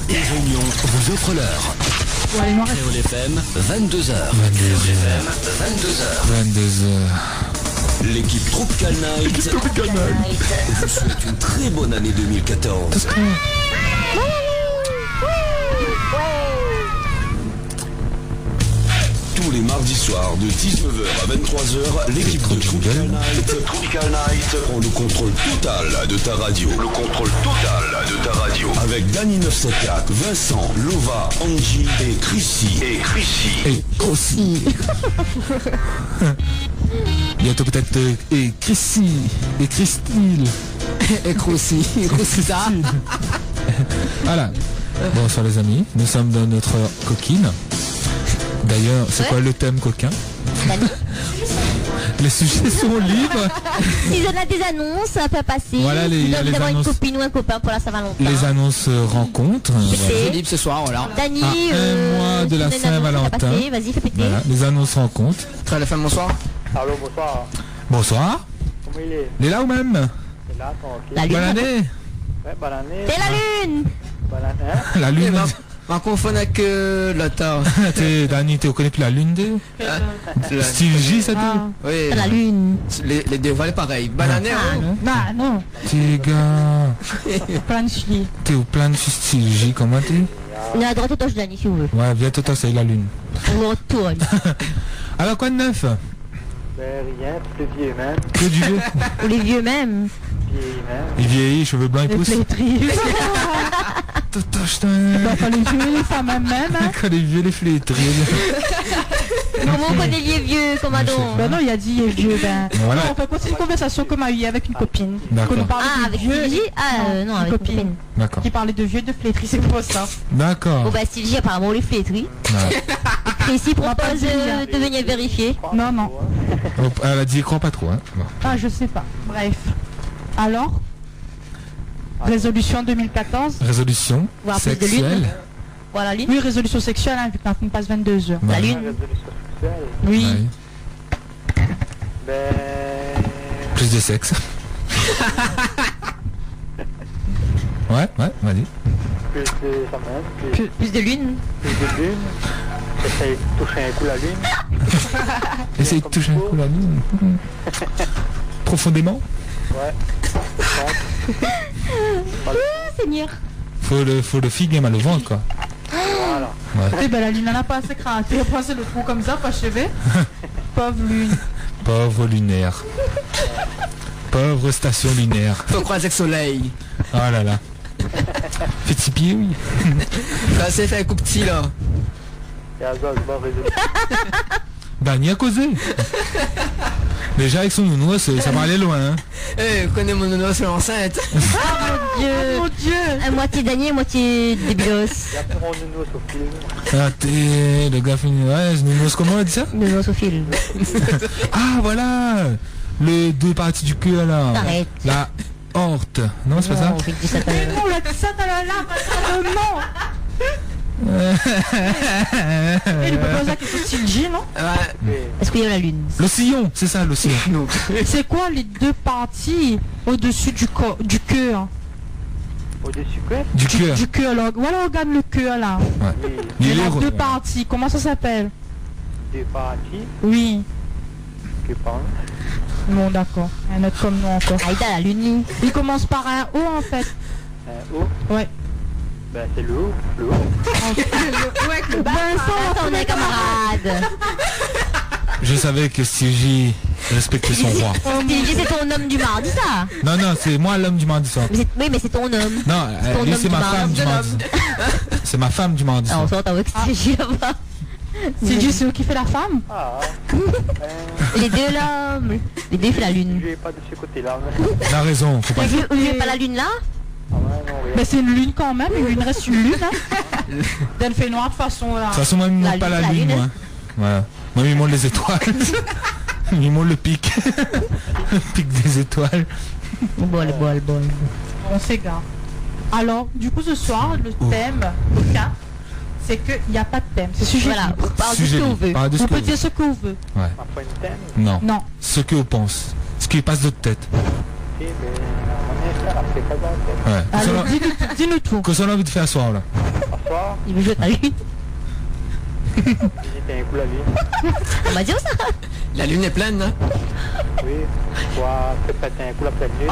Réunion vous offre l'heure. Bon, allez, Noir. Créole FM, 22h. 22h. L'équipe Tropical Night vous souhaite une très bonne année 2014. Tous les mardis soirs de 19h à 23h, l'équipe de Tropical Night prend le contrôle total de ta radio. Avec Dany 974, Vincent, Lova, Angie et Chrissy. Et Crossi. Bientôt peut-être et Chrissy et Christine Et Crossi. Ça. Voilà. Bonsoir les amis, nous sommes dans notre coquine. D'ailleurs, c'est quoi le thème coquin? Les sujets sont libres. Si on a des annonces, ça peut passer. Voilà les si vous avez annonces. une copine ou un copain pour la Saint-Valentin. Les annonces rencontres. C'est libre ce soir, voilà. Dany, un mois de la si on a une annonce, Saint-Valentin. ça peut passer. Vas-y, fais péter. Voilà, les annonces rencontres. Très la fin, bonsoir. Allô, bonsoir. Bonsoir. Comment il est? Il est là ou même? C'est là, tranquille. La lune. Bonne année. Ouais, bonne année. C'est la lune. Bonne année. Hein? La lune. On confond avec l'autre. Dany, tu connais plus la lune D? Style J, ça dit? Oui. C'est la lune. Les deux valent pareil. Bonne année, hein? Bah, non. T'es gars. Plein de chier. T'es au plein de style J, comment t'es? On est à droite au touche, Dany, si vous voulez. Ouais, viens toi, c'est la lune. On retourne. Alors quoi de neuf? Ben rien, tout est vieux même. Que du vieux. Ou les vieux même. Vieilli même. Il vieillit, cheveux blancs et Les pousse. flétries. Enfin, les vieux, les femmes même. Hein. Quand les vieux, les flétris. Comment on connaît les vieux, commandant? Ben non, il a dit il est vieux. Ben. Voilà. Non, on peut continuer une conversation comme a eu avec une copine. D'accord. Qu'on nous parlait Ah, de avec vieux. Sylvie? Ah, non, avec une copine. D'accord. Qui parlait de vieux de flétries, c'est pour ça. D'accord. Bon, bah, Sylvie, apparemment, on les flétrit. Ouais. Et Chrissy On va pas propose le dire. de venir vérifier. Non, non. Oh, elle a dit, crois pas trop. Hein. Bon. Ah, je sais pas. Bref. Alors résolution 2014. Résolution Voir plus de lune. sexuelle. Voilà, lune. Oui, résolution sexuelle, hein, vu que maintenant on passe 22 heures. Ouais. La lune. Résolution sexuelle. Oui. Ouais. Ben. Plus de sexe. Ouais, vas-y. Plus de semaine. Plus de lune. Plus de lune. Essaye de toucher un coup la lune. Essaye de toucher un coup la lune. Profondément. Ouais. Seigneur. Faut le figue et mal au ventre, quoi. Voilà. Ouais. Eh ben la lune elle n'a pas assez craqué. Elle a passé le trou comme ça, pas achevé. Pauvre lune. Pauvre lunaire. Pauvre station lunaire. Faut croiser avec soleil. Oh là là. Petit pied, oui. Ça c'est fait un coup petit là. Et à ça, je vais résolution. Dany a causé. Déjà avec son nounours, ça va aller loin. Hein. Eh, connais mon nounours, c'est enceinte. Dieu. Mon Dieu. À moitié Dany, à moitié débilos. Il y a plus mon nounours au film. Ah, t'es le gars fini. Ouais, ce nounours, comment on dit ça? Nounours au fil. Ah, voilà. Le deux parties du cul, alors. Arrête. La horte. Non, c'est pas ça? On fait du satan. Mais non, là, ça t'as la larme, non. Et le papa qui est style J, non? Ouais. Est-ce qu'il y a la lune? Le sillon, c'est ça, le sillon. C'est quoi les deux parties au-dessus du cœur? Au-dessus quoi? Du cœur. Du cœur, là. Voilà, regarde le cœur, là. Ouais. Oui. Il Il y est a heureux. deux parties. Comment ça s'appelle? Deux parties. Oui. Que pense? Bon, d'accord. Un autre comme nous encore. Aïda, la lune. Il commence par un O, en fait. Un haut. Ouais. Ben c'est le haut. Le haut. Vincent, on est camarades. Je savais que Sylvie respectait son roi. Sylvie, c'est ton homme du mardi, ça. Non, non, c'est moi l'homme du mardi soir. Oui, mais c'est ton homme. Non, ton lui homme c'est du ma mardi. femme du mardi. C'est ma femme du mardi Ah, soir. on s'entend avec Sylvie là-bas. C'est juste qui fait la femme? Ah. Les deux là, les deux fait la lune. Je vais pas de ce côté-là. Mais... T'as raison, faut pas. Vous n'avez pas la lune là? Ah ouais, non, rien. Mais c'est une lune quand même, une lune reste une lune, hein. Elle fait noir de façon là. De toute façon, moi, il me La montre pas lune, la la lune, lune. moi. Voilà. Moi, il me montre les étoiles. Il me montre le pic. Le pic des étoiles. Bol. On s'égare. Alors, du coup, ce soir, le thème coquin, c'est qu'il n'y a pas de thème. C'est sujet Voilà, libre. on parle de ce Sujet que vous libre. veut. Parle de ce On que peut vous dire ce qu'on veut. voulez. Ouais. Ma foi une thème. Non. Non. Ce que vous pensez. Ce qui passe de tête. Ok, ben, on est ça, après pas dans la tête. Ouais. Alors, dis-nous tout. Que ça a envie de faire ce soir, là. soir, Il veut jouer à la lune. visiter un coup la lune. On m'a dit ça. La lune est pleine, hein. Oui, soit se péter un coup la pleine lune.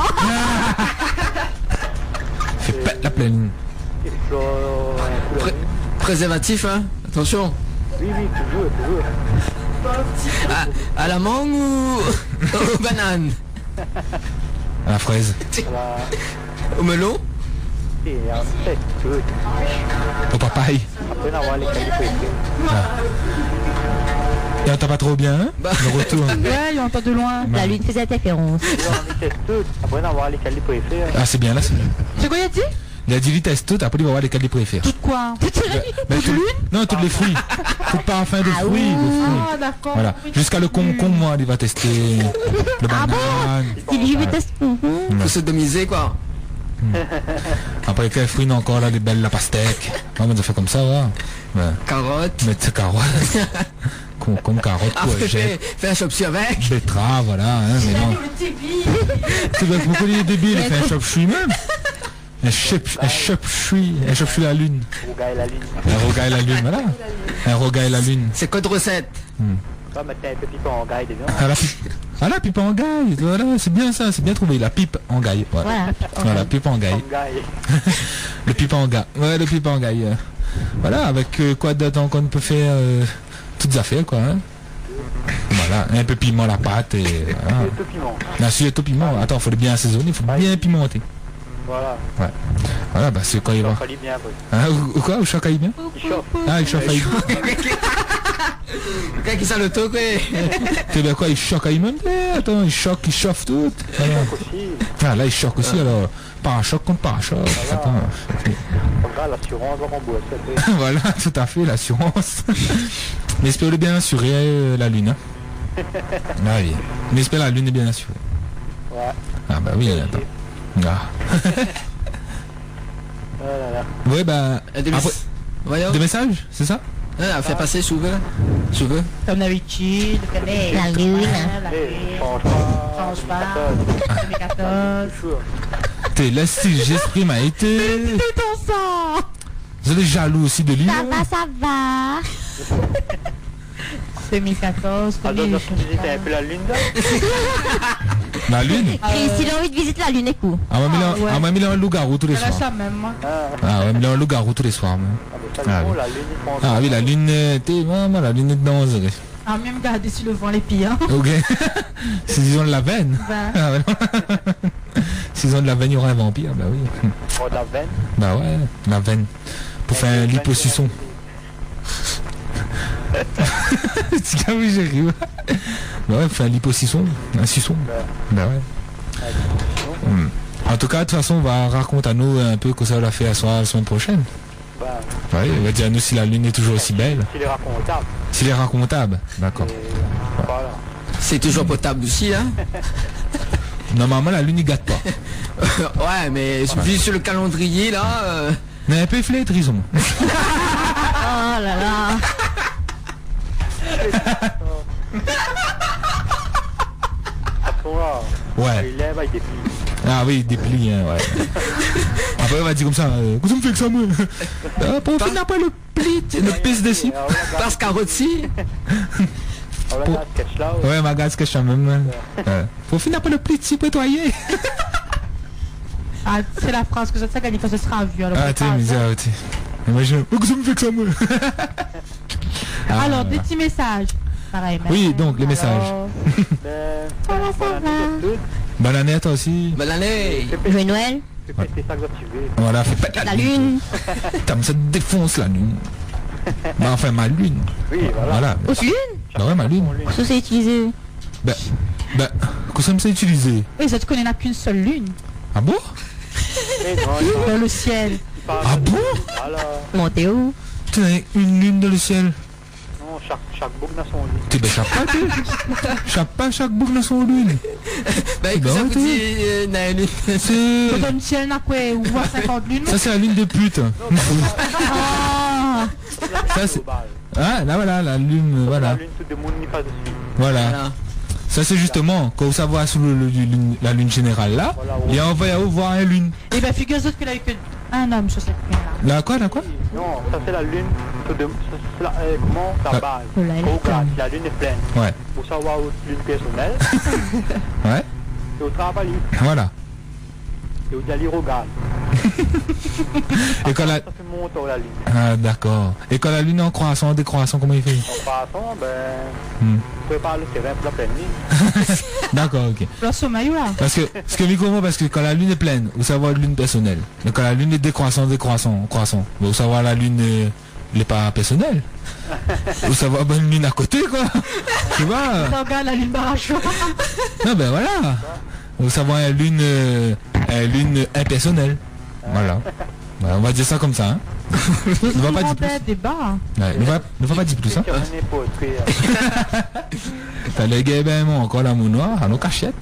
Fais pète la pleine lune. Explore un coup la lune. Préservatif, hein. Attention. Oui, toujours, toujours. À la mangue ou aux bananes? À la fraise. Voilà. Au melon? Et en fait, toujours. Au papaye. Après avoir les qualités. Et on entend pas trop bien, hein Bah. Le retour. Ouais, il entend de loin. La lune faisait interférence. On teste tout. Après avoir les qualités préférées. Ah, c'est bien, là, c'est bien. C'est quoi il a dit? Il a dit, il teste tout, après il va voir lesquels il préfère. Tout quoi? Ben, non, tous les fruits. Tout parfum de fruits. de fruits. Ah d'accord. Voilà. Jusqu'à le concombre, moi, il va tester. Le banane. Si je veux tester. Faut se domiser, quoi. Après, quels fruits non encore là, les belles, la pastèque. Non, mais on a fait comme ça, va. Ouais. Carotte. Mettre carottes. Concombre, carotte, Après, courgette, fais un chop-su avec. betterave, voilà. Hein, mais non. C'est bien pourquoi il est débile, il fait un chop-chui même. Un chop-chui la lune. Rouga et la lune. Un roga et la lune, voilà. Un roga et la lune. C'est code recette. Va mettre un petit peu en gaille dedans. La pipe en gaille, voilà, c'est bien ça, c'est bien trouvé, la pipe en gaille. Voilà, Voilà. pipe en gaille. En gaille. Le pipe en gaille. Ouais, le pipe en gaille. Voilà, avec quoi d'autre qu'on peut faire toutes affaires, quoi. Hein. Voilà, un peu piment à la pâte et voilà. Et tout piment. Bien sûr, tout piment. Attends, faut le bien assaisonner, il faut bien pimenter. Voilà. Ouais. Voilà, bah c'est quand il Ça va. fallait bien, quoi. Hein, ou quoi, ou choc aille bien. Il chauffe. Ah, il choque aille. Quand il sent le toc, ouais. C'est bien quoi, il choque aille même. Attends, il chauffe tout. Voilà. Aussi. Ah, là, il choque aussi, alors. Parachoc contre parachoc. Attends. Regarde, l'assurance va rembourser. Voilà, tout à fait, l'assurance. Mais espère bien assurer la lune. Hein. Ah oui. Mais espère la lune est bien assurée. Ouais. Ah bah oui, attends. Ah. Oh là là. Ouais, bah. Des Après, Voyons. des messages, c'est ça? Ah, fais passer si vous voulez. Si vous voulez. Comme d'habitude, La lune. la Eh, lune. change pas. Change pas. 2014. Toujours. T'es là, si j'exprime a été. C'est ton sang. Vous êtes jaloux aussi de lui? Ça va, ça va. 2014. Alors, comme il lorsque tu change visiter pas. un peu la lune, là, La lune? Et s'il a envie de visiter la lune, écoute. Ah, ouais, ouais. mais il est un loup-garou tous les Elle a soirs. ça même, moi. Ah, ouais, mais il est un loup-garou tous les soirs. moi. ça Ah, dépend, oui. la lune, ils font Ah oui, la lune était. Maman, la lune est dangereuse. Ah, même garder si le vent les pille. Hein. Ok. S'ils ont de la veine. Ben, Ah, ouais, non. S'ils ont de la veine, il y aura un vampire. Bah oui. de la veine. Bah ouais, la veine. Pour faire un liposuction. C'est comme oui, j'ai ri. Ouais. Bah ouais, pour faire un liposuction. Un suçon. Bah ouais. En tout cas, de toute façon, on va raconter à nous un peu que ça va faire la semaine prochaine. Bah, Ouais, il va dire à nous si la lune est toujours aussi belle. s'il est racontable. S'il est racontable. D'accord. Et voilà. C'est toujours potable aussi, hein. Normalement, la lune, il gâte pas. Ouais, mais vu sur le calendrier, là. Mais un peu flétrison. Trison. Oh là là. Là, Ouais. il lève avec des plis. Ah oui, des plis, hein, ouais. Après, on va dire comme ça, qu'est-ce que tu me fais que ça, moi? Pour finir après le pli, le pisse dessus. Parce qu'à Rôti. On regarde ce sketch là. Ouais, ma gars, ce que je suis même. Pour finir après le pli, si pétoyer. ah, c'est la phrase que ça gagne quand ce sera vu. Alors, Ah, t'es misère, t'es. Imagine, qu'est-ce que tu me fais que ça, moi? Ah, Alors, voilà. des petits messages. Pareil, Oui, donc, les messages. Alors, Ça va, ça va. Bonne année à toi aussi. Bonne année. Joyeux Noël. Fais péter ça que tu veux. Voilà, fais pas La lune. Putain, mais ça te défonce la lune. Bah, enfin, ma lune. Oui, voilà. Voilà. Au lune. Bah ouais, ma lune. Ça c'est utilisé. Bah, que ça me sait utiliser. oui, ça, tu connais, n'a qu'une seule lune Ah bon? Et non, dans le ciel. il parle Ah de- bon? Voilà. Montez où? Tu as une lune dans le ciel. Non, chaque boucle dans son lit. T'es ben chaque pas, chaque boucle dans son lune. Bah écoute, Bah, ça ouais, vous dit, Naël. C'est... Dans le ciel, n'a quoi, ou à 50 lunes. Ça c'est la lune de pute. Ah, Ça c'est... Global. Ah là voilà, la lune, La voilà. lune, tout le monde n'y passe dessus. Voilà. Voilà. Ça c'est justement, quand ça va sous la lune générale là, Voilà, et on va y avoir une lune. et ben, figure-toi qu'il a eu que Un homme sur cette lune-là. La quoi? Non, ça c'est la lune. C'est la, comment la Ah. base. Là, elle est Au pleine. gaz, la lune est pleine. Ouais. Pour savoir où lune personnelle Ouais. et au travail. Voilà. Et au d'aller au gaz. Et quand la... Ça fait monter la lune. Ah, d'accord. Et quand la lune est en croissant, décroissant, comment il fait? En passant, ben, Hmm. vous pouvez pas le terrain pour la pleine lune. D'accord, ok. Le sommeil ou là? Parce que micro parce que quand la lune est pleine, vous savoir la lune personnelle. Mais quand la lune est décroissant, croissant, vous savoir la lune n'est pas personnelle. Vous savoir bonne lune à côté, quoi. Tu vois? Regarde la lune barrage. Non, ben voilà. Vous savoir la lune impersonnelle. Voilà. Voilà, on va dire ça comme ça, hein. Nous Ne va pas avons dire plus. des débats. Ouais, ne va pas dire plus, hein. C'est un époque. T'as les gars, ben, moi, encore la moue noire, à nos cachettes.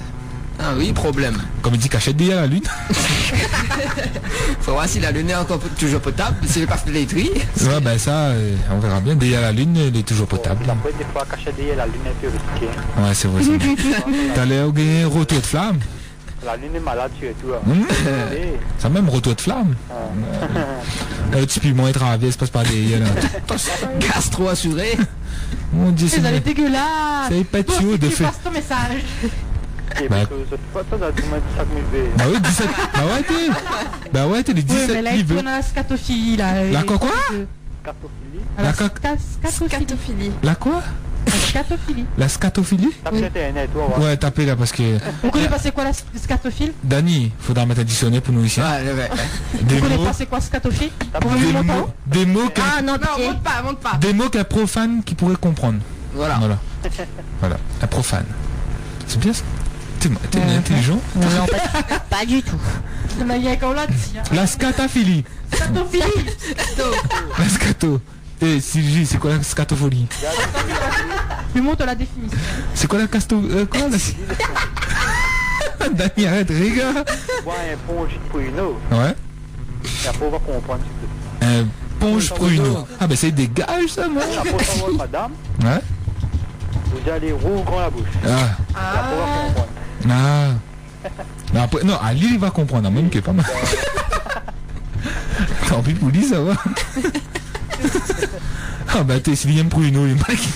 Ah oui, problème. Comme il dit cachette derrière la lune. Faut voir si la lune est encore toujours potable, si elle passe de l'électrique. Ouais, ben ça, on verra bien. Derrière la lune, elle est toujours potable. Après, des fois, caché derrière la lune est peu risquée. Ouais, c'est vrai. c'est vrai. T'as l'air gagner un retour de flamme. La lune est malade surtout. Et, Ça même retour de flamme. Le petit piment est traversé, passe par derrière. Là. Gastro assuré. Mon Dieu, C'est c'est dégueulasse. C'est pas Toi, tuyau si de tu feu. passes ton message. et Bah. parce que cette fois, ça, ça a du moins 5 000 V. Bah oui, 17. Bah ouais, t'es les Oui, 17 mais là, il niveaux. faut la scatophilie, là. La quoi? Cartophilie. La La co- scatophilie. La quoi? La scatophilie. La scatophilie? Tape sur Internet, toi, ouais. Ouais, tapez là parce que... Vous connaissez pas c'est quoi la scatophile? Dani, faudra mettre un dictionnaire pour nous ici. hein. Ouais. Des Vous connaissez mots, pas c'est quoi scatophile? Vous voulez des le mots, montant? des mots qu'un Ah non, Non, pitié. monte pas. des mots qu'un profane qui pourrait comprendre. Voilà. Voilà. Voilà. Un profane. C'est bien ça. T'es intelligent. Non, pas du tout. Mais il y a comme là dessus. La scatophilie. Scatophilie. La scato. Eh, Sylvie, c'est quoi la scatophilie? Lui montre la définition. C'est quoi la casto... quoi la... Dani, arrête, rigole. Bois un ponge de pruneau. Ouais. Et après, on va comprendre ce que Un ponge pruneau. Ah ben c'est des gages ça, moi. c'est. Après, on va madame, Ouais. vous allez rouvrir la bouche. Ah. Et après, on va comprendre. Ah. Mais après, non, Ali il va comprendre, même qui est pas mal. Tant pis pour lui, ça va. Ah bah t'es Sylvien Pruneau, les mecs.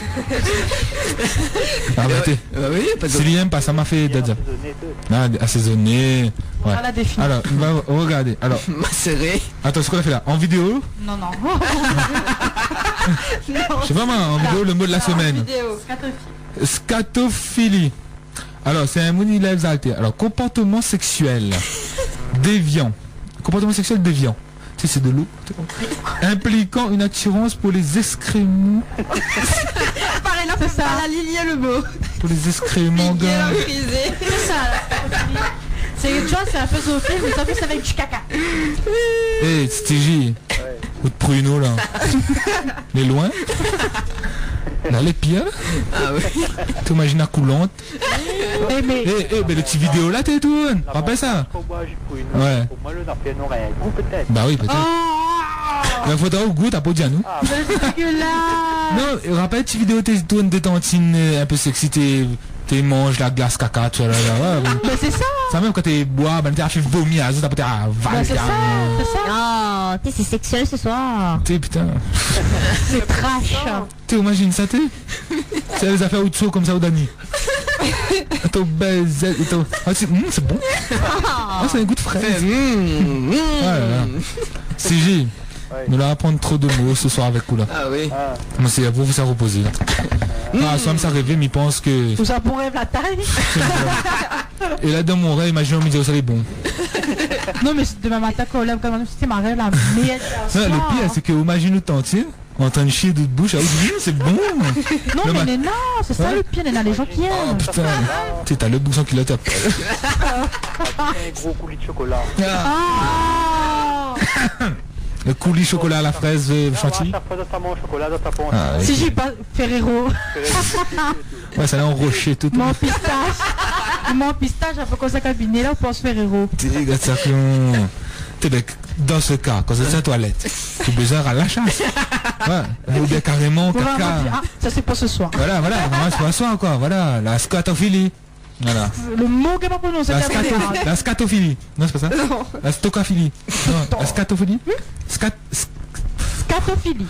Ah bah t'es. Oui, pas de... Sylvien, pas ça m'a fait Bien déjà. assaisonné, tout. Ah, assaisonné. Ouais. Voilà la définition. Alors, on va regarder. Alors, macéré. attends, ce qu'on a fait là. En vidéo, Non, non. je sais pas moi, en vidéo, le mot de la semaine. Scatophilie. Scatophilie. Alors, c'est un mot exalté. Alors, comportement sexuel déviant. Comportement sexuel déviant. Tu sais, c'est de l'eau. Impliquant une attirance pour les excréments. Pareil, là, C'est ça. la ligne le mot. Pour les excréments, gars. frisé. C'est ça, la scatophilie. C'est, tu vois, c'est un peu zoophile, mais ça plus avec du caca. Eh, Stégie. Ou de pruneau, là. Les loin. Là, les pires. Ah oui. T'imagines la coulante. Mais Mais le petit vidéo là, t'es tout. Rappelle ça. Faut boire du pruneau. Ouais. Pour moi, le napien n'aurait un goût peut-être. Bah oui, peut-être. oh, Mais faudra au goût, t'as pas dit à nous. Ah, c'est dégueulasse. Non, rappelle, petite vidéo, t'es tournes des tantines un peu sexy, t'es manges la glace caca, tu vois, là, ouais, bon. Mais c'est ça. Ça même quand t'es bois, ben t'as fait vomir, t'as peut-être à Bah, val, c'est ça. C'est ça. Oh, t'es c'est sexuel ce soir. t'es putain. C'est trash. T'es imagine ça, t'es. C'est les affaires au-dessous comme ça au Dani. Attends, baiser, attends. Ah, c'est bon. Ah, c'est un goût de fraise. Voilà. CG. Ouais. Ne leur apprendre trop de mots ce soir avec Oula. Ah oui. ah, Moi, c'est pour vous ça reposer. Ah, soit ça rêver, mais il pense que. Vous avez bon rêve la taille. Et là, dans mon rêve, imagine, on me dit, oh, ça est bon. Non, mais demain matin, quand on lève comme c'était ma rêve la meilleure. Non, le pire, c'est que, imagine nous tantine, en train de chier de bouche, ah oui, c'est bon. Non, le mais ma- Néna, c'est ça Ouais. le pire, Néna, les gens qui Oh aiment. putain. Tu sais, t'as le bouchon qui l'a tapé. un gros coulis de chocolat. Ah. Le coulis chocolat à la fraise chantilly. Chaque fois que ça mange chocolat, ça pense. Ah, ouais. Si j'ai pas Ferrero, Ouais, ça l'a en rocher tout. mon pistache, un peu comme ça cabinet là, on pense Ferrero. Regarde ça que t'es dans ce cas, quand c'est sa toilette, tu besoin à la chasse. Ouais, ou bien carrément Vraiment, caca. ah, ça c'est pour ce soir. Voilà, c'est pas ça quoi, voilà, la scatophilie. Voilà. Le mot qu'elle pas prononcé. La scatophilie. Non, c'est pas ça. La stocophilie. Non, la scatophilie. Scatophilie.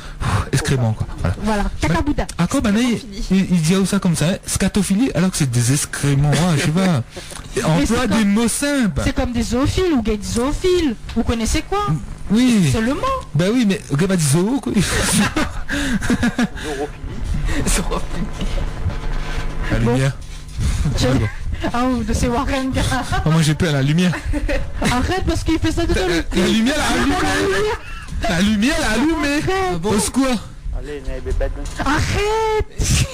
Excrément, quoi. Voilà. Cacaboudin. Encore, maintenant, il dit ça comme ça, hein. Scatophilie, alors que c'est des excréments, ouais, je sais pas. Emploi des mots simples. C'est comme des zoophiles ou gays zoophiles. Vous connaissez quoi? Oui. C'est le mot. Ben oui, mais ok, pas dit zoo, quoi. La lumière. Ah ou de ces Warren gars. Oh, moi j'ai peur, la lumière. Arrête parce qu'il fait ça tout à l'heure. La lumière, elle a allumé. La lumière, elle a allumé. Au secours. Allez, n'est bébête. Arrête.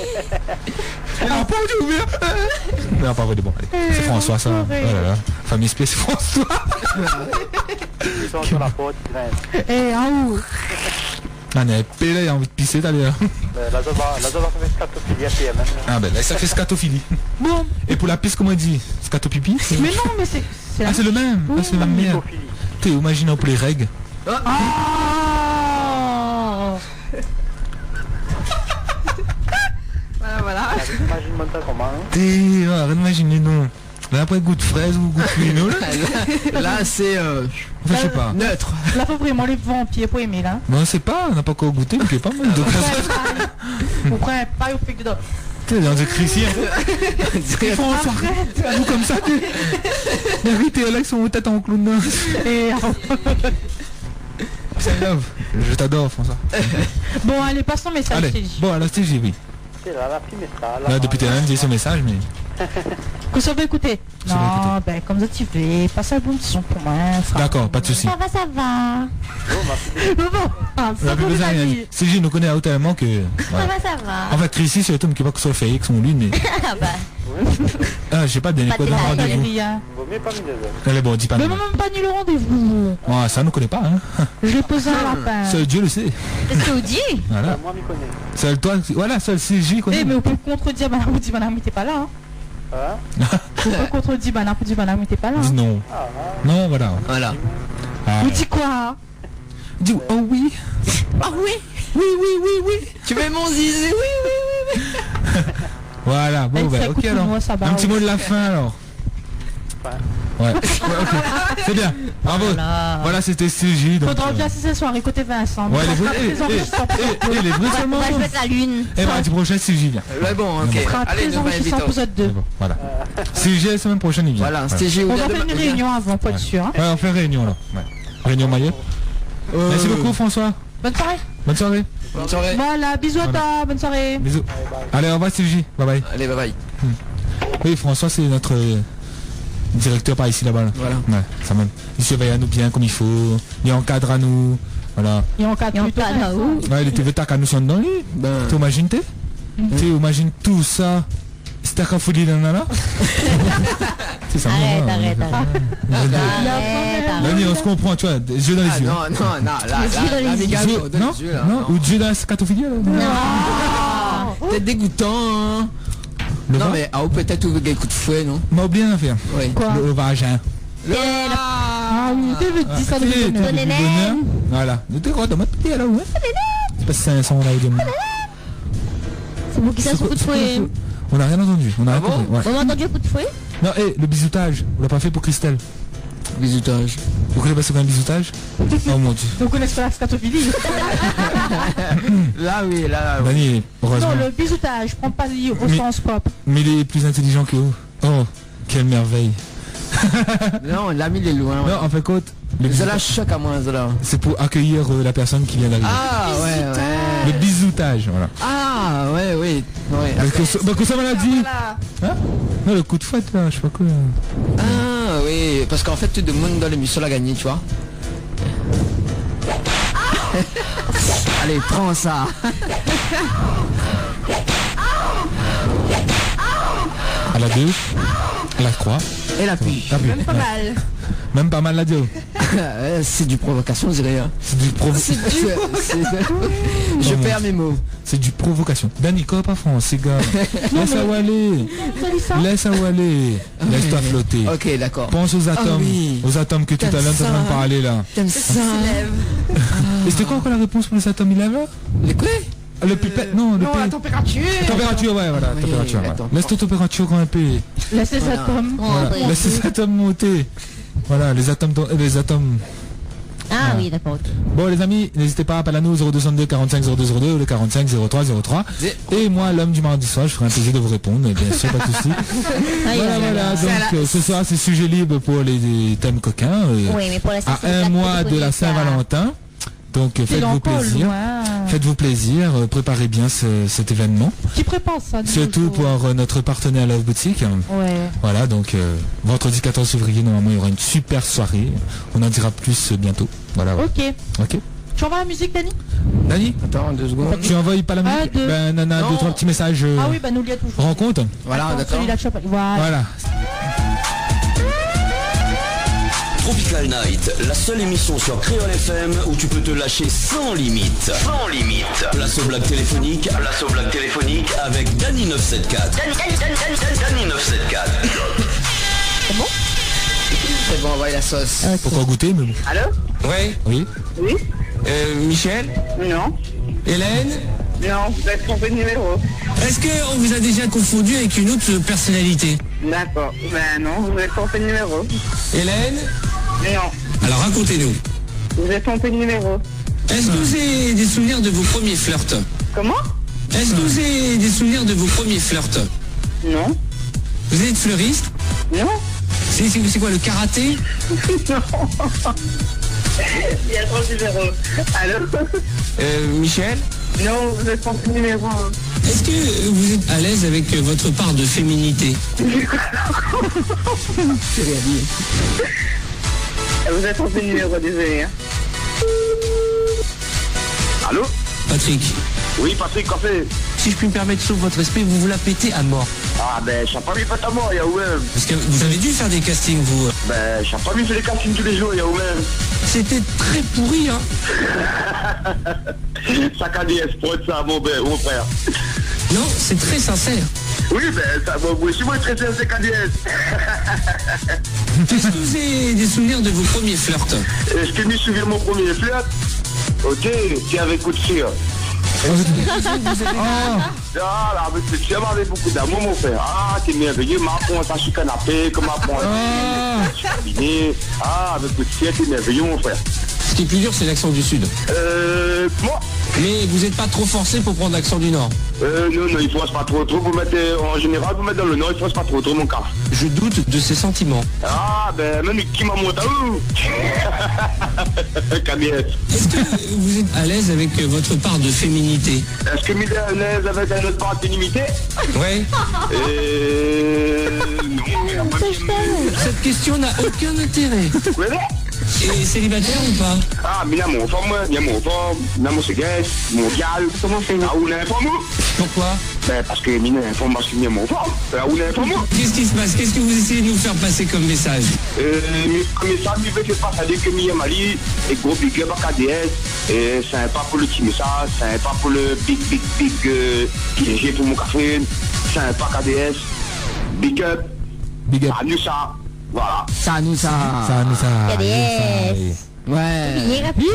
Ah, pas du ouvert. Non, pas vrai, bon. C'est François, ça. Oh là là. Famille spé, c'est François. Ils sont sur la porte, ils grincent. Eh, ah ou. Ah, mais là, il a envie de pisser, t'as l'air. La doba fait scatophilie à PM. Ah, ben là, ça fait scatophilie. Bon. Et pour la pisse, comment il dit? Scatopipi? Mais non, mais c'est. Ah, c'est le même. Ah, c'est la même merde. T'es imaginant pour les règles. Ah. Voilà. Imagine-moi ça comment. T'es, arrête d'imaginer, non. Là, après, goût de fraise ou goût de cuino, là. Là, c'est Enfin, je sais pas. neutre. Là, faut vraiment les vampires pour aimer, là. Non, on sait pas, on n'a pas encore goûté, mais c'est pas mal. Vous prenez pas au fait dedans. T'es dans des critiens. François, vous comme ça, t'es. Oui, t'es là avec son tête en clown. Et C'est love. Je t'adore, François. bon, allez, passons au message. Allez, bon, alors, c'était oui. C'est là, la petite message. Là, depuis tout à l'heure, j'ai ce message, mais. Que ça va écouter? Ça va Non, ben, comme ça, tu veux. Passe un bon petit son pour moi. D'accord, pas de soucis. Ça va, ça va. Bon, On a plus besoin de rien dire. CJ nous connaît tellement que. Ça Voilà. va, ça va. En fait, Chrissy, c'est le Tom qui va que soit fait avec son lune, mais. Ah bah. Ah, je sais pas, donner Pas quoi de dans le détails, rendez-vous. Valérie, hein. Vaut mieux pas mis des heures. Elle est bon, dis pas Mais non. maman pas ni le rendez-vous. Ah, ça, nous connaît pas, hein. Je l'ai posé un lapin. Seul Dieu le sait. Qu'est-ce que vous dites? Voilà. Moi, m'y connais. Seul toi, voilà, seul CJ connaît. Eh, mais on peut contredire Madame ou dit Madame, t'es pas là, hein. Hein? On peut contredire Madame ou dit Madame, t'es pas là. Dis Hein. non. Ah, Non, voilà. Voilà. Ah. Vous dites quoi, hein? Dis oh oui. Ah oui. Tu mets mon zizi, oui. Voilà, bon, Elle bah, fait ok coucou, alors. moi, ça va, Un petit oui. mot de la fin alors. Ouais. Ok. C'est bien. Bravo. Voilà, c'était CJ. Donc, Faudra bien ce soir, écoutez Vincent. ouais, les On fera vrais. présent pour 100%. Les vrais Moi, seulement. je vais mettre la lune. Eh ben, du prochain, CJ vient. Ouais, bon, ok. On On fera Allez, très nous va enrichissant vite. pour vous deux. Bon, voilà. CJ la semaine prochaine, il vient. Voilà, CG ou On va faire une réunion avant, pour être sûr. Hein. Ouais, on fait réunion là. Ouais. Réunion Maillot. Merci beaucoup, François. Bonne soirée. Bonne soirée. Bonne soirée. Voilà, bisous à toi, bonne soirée. Bisous. Allez, au revoir, CJ. Bye bye. Allez, bye bye. Oui, François, c'est notre directeur par ici là-bas. Là. Voilà. Ouais, ça même. Il surveille à nous bien comme il faut. Il encadre à nous. Voilà. Et on cadre Et on plutôt cadre Vincent. où? Ouais, il était vite à nous sont dans lui. Ben, T'imagines, t'imagines tout ça. C'était à fouiller dans là. C'est ça. Arrête, moi, arrête, on- arrête. Arrête, Là, arrête. on se comprend, tu vois, des yeux dans les ah yeux. non, là, Les yeux dans les amical, Yeux- donne non, les yeux, là, non, ou Dieu dans la scatophilie là. T'es dégoûtant, hein. Le Non, va- mais peut-être ouvrir des coups de fouet, non? m'a oublié un affaire. Oui. Quoi? Le vagin. Ah oui, tu veux dire ça de Tu sais, bonheur. tu veux du bonheur. Voilà. Nous t'es content, mais t'es là, ouais. C'est pas 500 là, il est. C'est vous qui ça sous coup de fouet. On n'a rien entendu. On a rien bon compris. Ouais. On a entendu un coup de fouet? Non, le bisoutage. On l'a pas fait pour Christelle. Bisoutage. Vous connaissez pas ce qu'est un bisoutage? Oh mon dieu. Vous connaissez pas la scatophilie? Là, oui, là. Dani, heureusement. Non, le bisoutage, prends pas au Mais- sens propre. Mais il est plus intelligent que vous. Oh, quelle merveille. Non, l'ami, il est loin. Ouais. Non, en fait, compte, le Zola bisoutage, choc à moi, Zola. c'est pour accueillir la personne qui vient d'arriver. Ah, ouais, Le ouais. bisoutage, voilà. Ah, ouais, oui. Ouais. Parce que ça m'a dit. Hein? Non, le coup de fouette, là, je sais pas quoi. Ah, oui. Parce qu'en fait, tout le monde dans l'émission l'a gagné, tu vois. Allez, prends ça. À la 2, à la 3, Et la pluie. t'as vu. Même pas mal. Même pas mal la Dio. C'est du provocation, je dirais. Hein. C'est du Je perds mes mots. C'est du provocation. Dani, quoi pas français, gars. Laisse à aller. Vous avez ça? Laisse à aller. Laisse-toi flotter. Ok, d'accord. Pense aux atomes. oui. Aux atomes que tout à l'heure t'as ça. même parlé là. T'aimes ça? Et c'était quoi encore la réponse pour les atomes il avait? Les quoi? Le pipette, non, le la température. température, ouais, voilà, Oui, température. Ouais. attends. Laisse ta température quand même peu. Laisse les Voilà. atomes. Voilà. ouais. Laisse les atomes monter. Voilà, les atomes. Ah oui, d'accord. Ok. Bon les amis, n'hésitez pas à appeler à nous 0262 45 0202 ou le 45 03 03. Et moi, l'homme du mardi soir, je ferai un plaisir de vous répondre, bien sûr, pas de souci. Aïe, Voilà, aïe, aïe, voilà. aïe. Donc ce soir, c'est sujet libre pour les thèmes coquins. Oui, mais pour l'instant, À c'est le un plat mois de la téléphonique, Saint-Valentin. Donc Il est faites-vous encore plaisir. loin. Faites-vous plaisir, préparez bien cet événement. Qui prépare ça de Surtout nos jours? pour notre partenaire Love Boutique. Ouais. Voilà, donc vendredi 14 février, normalement, il y aura une super soirée. On en dira plus bientôt. Voilà. Ouais. Ok. Ok. Tu envoies la musique, Dani? Dani, Attends, 2 secondes. tu envoies pas la musique deux. Ben, Nana, Non. 2-3 petits messages. Ah oui, bah nous, il y a toujours. Rencontre. Voilà, Attends, d'accord. celui-là de Chopin. Voilà. Voilà. Tropical Night, la seule émission sur Créole FM où tu peux te lâcher sans limite. Sans limite. Place aux blagues téléphoniques. Place aux blagues téléphoniques avec Dani 974. Dani 974. C'est bon, envoyez la sauce. Pourquoi goûter, mais bon. Allô? Ouais. Oui. Oui? Michel, Non. Hélène, Non, vous êtes trompé de numéro. est-ce qu'on vous a déjà confondu avec une autre personnalité? D'accord. Ben non, vous êtes trompé de numéro. Hélène, Non. alors racontez-nous. Vous êtes trompé de numéro. Est-ce que vous avez des souvenirs de vos premiers flirts? Comment? Est-ce que vous avez des souvenirs de vos premiers flirts? Non. Vous êtes fleuriste? Non. C'est quoi, le karaté? Non. Il y a trop de numéros. Allô? Michel, Non, vous êtes trompé de numéro. est-ce que vous êtes à l'aise avec votre part de féminité? Vous êtes trompé de numéro, désolé. Hein. Allô? Patrick, Oui, Patrick, café. si je puis me permettre, sauf votre respect, vous vous la pétez à mort. Ah, ben, je n'ai pas mis pas à mort, il y a où même. Parce que vous avez dû faire des castings, vous. Ben, je n'ai pas mis fait les castings tous les jours, il y a où même. C'était très pourri, hein. Sac à DS, pour être ça, mon frère. Non, c'est très sincère. Oui, ben, ça, moi aussi, moi, très sincère, KDS. Est-ce que vous avez des souvenirs de vos premiers flirts? Est-ce que je me souviens de mon premier flirt? Ok, c'est avec coup de cire. Ah, là, avec coup de cire, m'avait beaucoup d'amour, mon frère. Ah, c'est merveilleux, m'apprend à sur canapé, comme m'apprend à cabinet. Ah, avec coup de cire, c'est merveilleux, mon frère. Ce qui est plus dur, c'est l'accent du Sud. Moi? Mais vous n'êtes pas trop forcé pour prendre l'accent du Nord. Non, il force pas trop. Vous mettez, en général, vous mettez dans le Nord, il force pas trop, mon cas. Je doute de ses sentiments. Ah, ben, même qui m'a monté à où? KBS. Est-ce que vous êtes à l'aise avec votre part de féminité? Est-ce que Mille est à l'aise avec un autre part d'unité? Ouais. Non. Cette question n'a aucun intérêt. Oui, Et célibataire ou pas? ah, mais il y a mon femme, il y a mon femme, il y a mon ségès, mon gal. Comment c'est? Ah, où est la femme? Pourquoi? Ben, parce que mine est femme, parce qu'il y a mon femme. Ah, où est la femme? Qu'est-ce qui se passe? Qu'est-ce que vous essayez de nous faire passer comme message? Mais ça, il veut que pas ça dire que Mia Mali et gros big up à KDS. Et c'est pas pour le petit message, c'est pas pour le big qui j'ai pour mon café. C'est pas KDS. Big up. Big up. À nous ça. Voilà. Ça nous ça. Ça, nous, ça. KDS. Ouais. Il est rapide.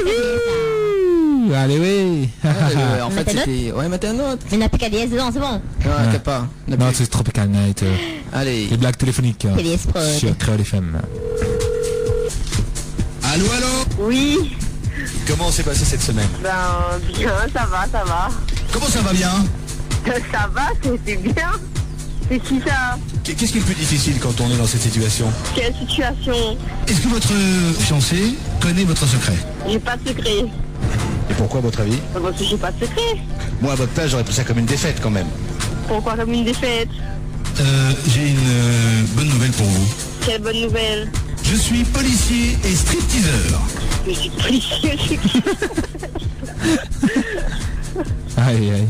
Ouh, allez, oui. En fait, Mettez c'était. Ouais, mettez un autre. Mais il n'y a plus KDS dedans, c'est bon. Ouais, t'inquiète pas. On a Non, plus. c'est Tropical Night. Allez. Les blagues téléphoniques. KDS Prod. Sur Créole FM. Allô? Oui. Comment s'est passé cette semaine? Ben, bien, ça va. Comment ça va bien? Ça va, c'est bien. C'est qui ça? Qu'est-ce qui est le plus difficile quand on est dans cette situation? Quelle situation? Est-ce que votre fiancé connaît votre secret? J'ai pas de secret. Et pourquoi à votre avis? Parce que j'ai pas de secret. Moi à votre place j'aurais pris ça comme une défaite quand même. Pourquoi comme une défaite? J'ai une bonne nouvelle pour vous. Quelle bonne nouvelle. Je suis policier et stripteaseur. Je suis policier. Aïe, aïe.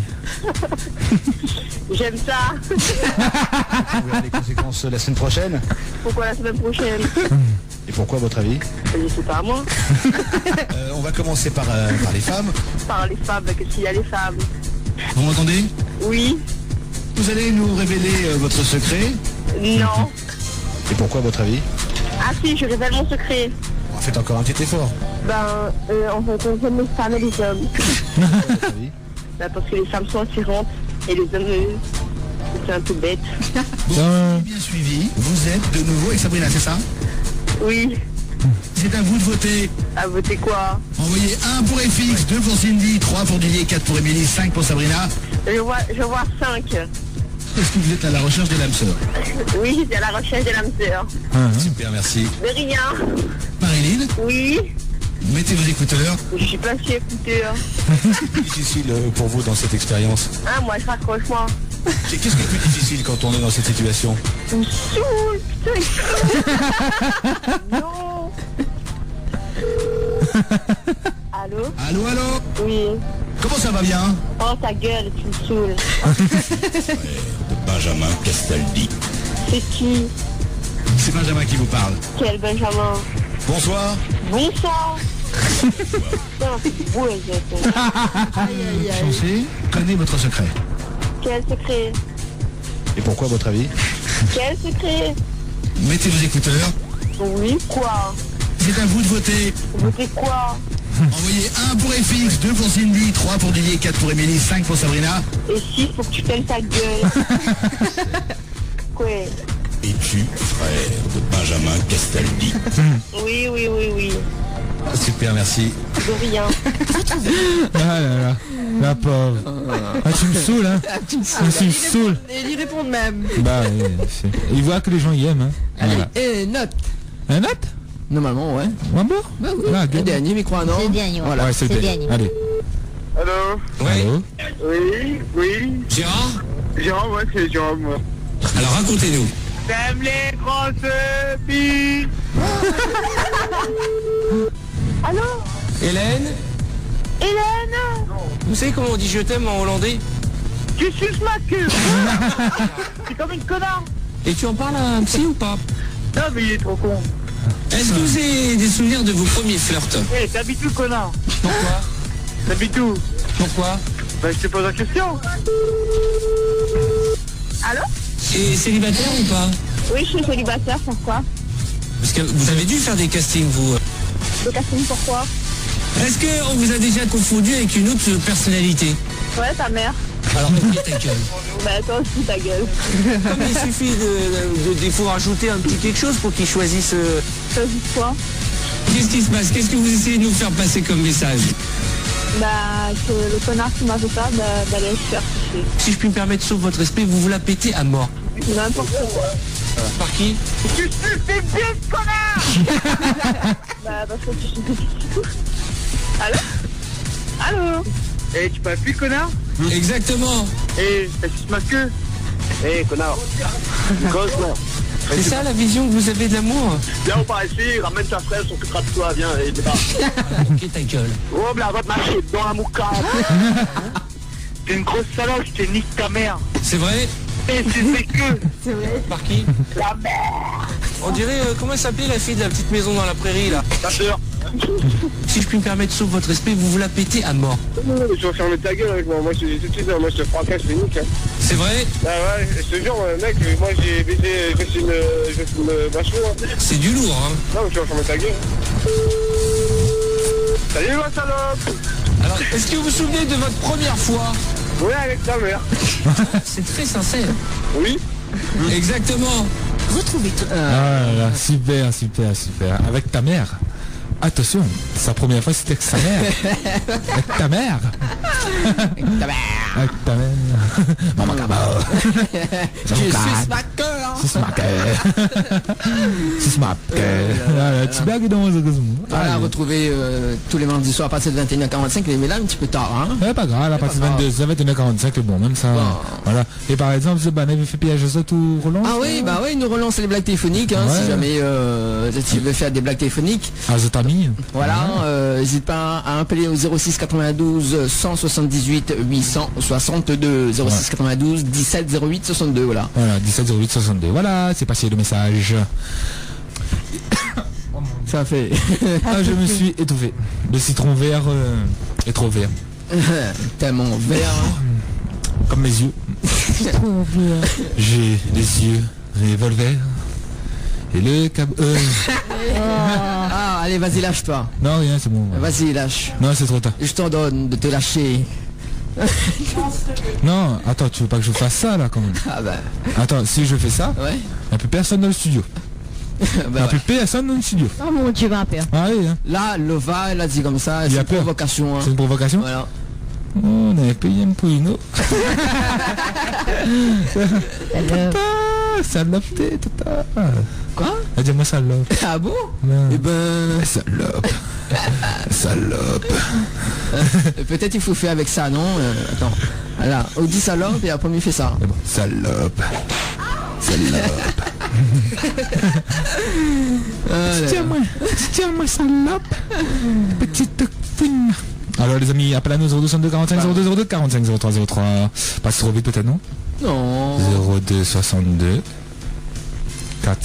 J'aime ça. Vous verrez les conséquences la semaine prochaine. Pourquoi la semaine prochaine? Et pourquoi à votre avis? Je sais pas moi. On va commencer par les femmes. Par les femmes, qu'est-ce qu'il y a les femmes? Vous m'entendez? Oui. Vous allez nous révéler votre secret. Non. Et pourquoi à votre avis? Ah si, je révèle mon secret. Faites encore un petit effort. Ben, en fait, on aime les femmes et les hommes. À votre avis? Bah, parce que les femmes sont attirantes et les hommes, c'est un peu bête. Bon, bien suivi. Vous êtes de nouveau avec Sabrina, c'est ça? Oui. C'est à vous de voter. À voter quoi? Envoyez 1 pour FX, 2 pour Cindy, 3 pour Didier, 4 pour Émilie, 5 pour Sabrina. Je vois 5. Est-ce que vous êtes à la recherche de l'âme sœur? Oui, j'étais à la recherche de l'âme sœur. Super, merci. De rien. Marilyn, Oui. mettez vos écouteurs. Je suis pas si écouteur. C'est difficile pour vous dans cette expérience. Ah, moi, je raccroche, moi. Qu'est-ce qui est le plus difficile quand on est dans cette situation? Tu me saoules, putain. Non. Allô? Allô, allô? Oui. Comment ça va bien? Oh, ta gueule, tu me saoules. Benjamin Castaldi. C'est qui? C'est Benjamin qui vous parle. Quel Benjamin? Bonsoir. Bonsoir. Putain, c'est beau, les autres. Aïe. Chancé, connaissez votre secret. Quel secret? Et pourquoi, à votre avis? Quel secret? Mettez vos écouteurs. Oui, quoi? C'est à vous de voter. Voter quoi? Envoyez 1 pour FX, 2 pour Cindy, 3 pour Didier, 4 pour Émilie, 5 pour Sabrina. Et 6, faut que tu fermes ta gueule. Quoi? Es-tu frère de Benjamin Castaldi? Oui. Super, merci. De rien. Ah là là, la pauvre. Ah, tu me saoules, hein. Tu me saoules. Et ils répondent même. Bah, il voit que les gens y aiment, hein. Allez, Voilà. et note. Un note? Normalement, ouais. Ouais, bon? Bah oui. Ah, Le bien. dernier micro, non? C'est le dernier, ouais. Voilà. Ouais, c'est c'est le bien. dernier. Allez. Allô? Allô? Oui. Gérard, Jérôme, ouais, c'est Jérôme, moi. alors racontez-nous. T'aimes les grosses billes? Allô? Hélène, Hélène? vous savez comment on dit je t'aime en hollandais? Tu suces ma queue. C'est comme une connard. Et tu en parles à un psy ou pas? Non, mais il est trop con. Est-ce que vous avez des souvenirs de vos premiers flirts? Eh, t'habites où, connard? Pourquoi? T'habites où? Pourquoi? Bah, je te pose la question. Allô? Et célibataire ou pas? Oui, je suis célibataire, pourquoi? Parce que vous avez dû faire des castings, vous. Le casting, pourquoi? Est-ce qu'on vous a déjà confondu avec une autre personnalité? Ouais, ta mère. Alors, ok, ta gueule. Bah, toi aussi, ta gueule. Comme il suffit il faut rajouter un petit quelque chose pour qu'ils choisissent... Ça dit quoi? Qu'est-ce qui se passe? Qu'est-ce que vous essayez de nous faire passer comme message? Bah, que le connard qui m'a fait ça, d'aller se faire toucher. Si je puis me permettre, sauf votre respect, vous vous la pétez à mort. N'importe quoi. Par qui? Tu suces des bites, connard. Bah, parce que tu suces des bites. Allô? Eh, tu parles plus, connard? Exactement. Eh, t'as suce ma queue? Eh, connard. Grosse, là. C'est ça la vision que vous avez de l'amour? Viens, on part ici, ramène ta fraise, on s'occupera de toi, viens, et débat. Ok, ta gueule. Oh, là, va te marcher dans la mouka. T'es une grosse salope, je te nique ta mère. C'est vrai? Eh, c'est que. C'est vrai? Par qui? La mère. On dirait, comment elle s'appelait la fille de la petite maison dans la prairie, là? Ta sœur. Si je puis me permettre, sauf votre respect, vous vous la pétez à mort. Je vais fermer ta gueule avec moi. Moi, je te dis tout de suite, moi, je te fracasse, je te nique. Hein. C'est vrai? Ah ouais, je te jure, mec, moi, j'ai baisé, je suis une vachement. Hein. C'est du lourd, hein? Non, mais tu vas fermer ta gueule. Salut, ma salope. Alors, est-ce que vous vous souvenez de votre première fois? Oui, avec ta mère. C'est très sincère. Oui. Exactement. Retrouvez tout. Ah là là, super. Avec ta mère. Attention, sa première fois c'était avec sa mère. Avec ta mère. Avec ta mère. Maman Gabo. Tu suces ma queue, hein. Suce ma queue. Suce ma queue. Tu blagues dans ce que Voilà, retrouvez tous les mardis soirs à partir de 21h45, mais là un petit peu tard, hein. c'est pas grave, à partir de 21h45, c'est bon, même ça. Bon. Voilà. Et par exemple, ce bannet fait piège ça tout relance. Ah oui, bah oui, nous relançons les blagues téléphoniques, hein, Ouais. si jamais tu veux faire des blagues téléphoniques. Ah, je t'ai mis. Voilà, n'hésite pas à appeler au 06 92 178 862 06 92 17 08 62, voilà. Voilà, 17 08 62. Voilà, c'est passé le message. Ça fait. Ah, je me suis étouffé. Le citron vert est trop vert. Tellement vert. Comme mes yeux. J'ai les yeux revolver. Et le cab... Ah, allez, vas-y, lâche-toi. Non, rien, c'est bon. Vas-y, lâche. Non, c'est trop tard. Je t'ordonne de te lâcher. Non, attends, tu veux pas que je fasse ça là quand même? Ah bah. Attends, si je fais ça, Ouais. il n'y a plus personne dans le studio. Il n'y Bah a ouais. plus personne dans le studio. Oh mon Dieu, ma peur. Ah oui, hein. Là, Lova, elle a dit comme ça, Il y c'est a une peur. provocation. Hein. C'est une provocation. Voilà. Oh, on avait payé un pouino. Salope, tata. Quoi? Elle dit moi salope. Ah bon? Non. Eh ben, Salope. Salope. peut-être il faut faire avec ça, non? Attends. Voilà, on dit salope et après il fait ça. Mais bon, salope. Salope. Tiens-moi, salope. Petite fine. Alors les amis, appelez à nous 0262 45 02 02 45 03 03. Passe trop vite peut-être, non? Non. 02 62 4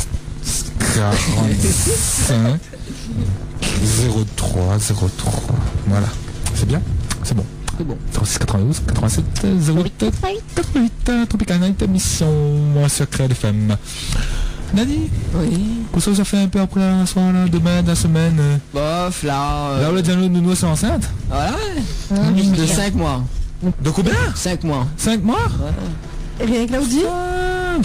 45 03 03. Voilà. C'est bien? C'est bon. C'est bon. 06 92 87 08 88 Tropical Night émission sur Créole FM. Nani, Oui. qu'est-ce que ça fait un peu après un soir là, demain, dans la semaine Bof, là. Là, on a dit nous sommes enceintes. Voilà. De 5 mois. De combien? 5 mois. 5 mois? Rien que là, vous dites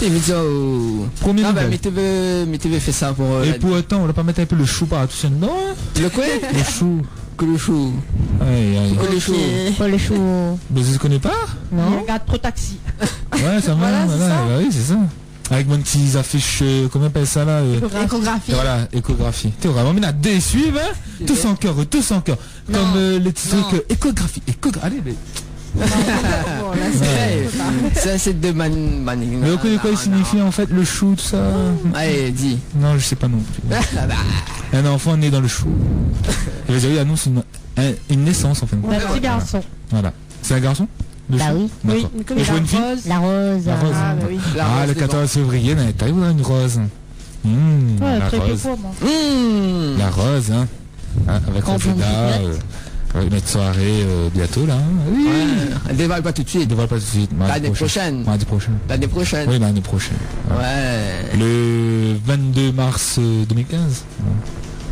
T'es mis ça au... Premier Ah bah, nouvelle. mais TV fait ça pour... Et pour autant, on va pas mettre un peu le chou par tout ça, non? Le quoi? Le chou. Que le chou. Aïe, aïe. Que le chou. Pour le chou. Mais je ne connais pas? Il Non. regarde trop taxi. Ouais, ça va, Voilà, c'est ça. bah oui, c'est ça. Avec mon petit affiche, comment on appelle ça là Échographie. Voilà, échographie. T'es vraiment mis à désuivre, hein? Tous en cœur, tous en cœur. Comme les petits Non. trucs, échographie. Allez, mais... Ouais. Ça c'est de Mais vous connaissez quoi il signifie en fait le chou, tout ça? Allez, dis. Non, je sais pas non plus. Un enfant né dans le chou. Et vous avez annonce une naissance en fait. Un petit garçon. Voilà. C'est un garçon? Le Bah chou oui. D'accord. Et pour une fille? La rose. La rose. Ah, bah oui. La Ah, rose le devant. 14 février, on a taille une rose. Ouais, La très fait rose. pour moi. La rose, hein. Hein, avec Quand Rafida, notre soirée bientôt là. Hein. Oui. Ouais. Elle dévale pas tout de Il suite. devrait pas tout de suite. L'année prochaine. Mardi prochain. L'année prochaine. Oui, l'année prochaine. Ouais. Ouais. Le 22 mars 2015.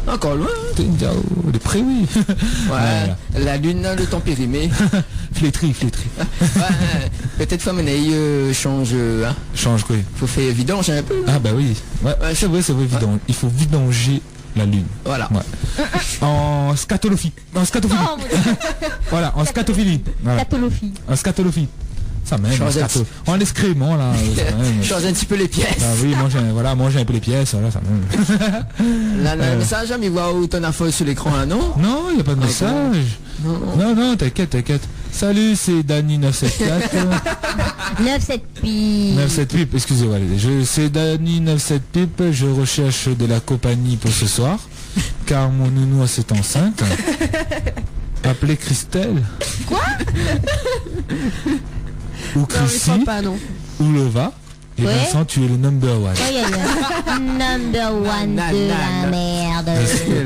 Encore loin. T'es déjà de près, oui. Ouais. La lune, le temps périmé. Flétri. Ouais. Peut-être femme change. Hein. Change quoi? Faut faire vidange un peu. Ah bah oui. Ouais, Ouais, c'est vrai, vidange. Il faut vidanger la lune. Voilà. Ouais. En scatolophie. En scatophilie. Oh mon Dieu. Voilà, en scatophilie. Voilà. Catolophie. En scatolophie. Ça même, en Change scato. En excrément là. Ça même. Change un petit peu les pièces. Ah oui, manger un peu les pièces, voilà, ça même. Là, le message, mais voir où t'en as fait sur l'écran là, non? Non, il n'y a pas de message. Non, t'inquiète. Salut, c'est Dany 974. 9-7 pi. 97 pipe, excusez-moi. C'est Dany 97 pipe, je recherche de la compagnie pour ce soir, car mon nounou s'est enceinte. Appelez Christelle. Quoi? Ou Chrissy, non. ou Lova. Et Ouais. Vincent, tu es le number one. Ouais, number one de la merde.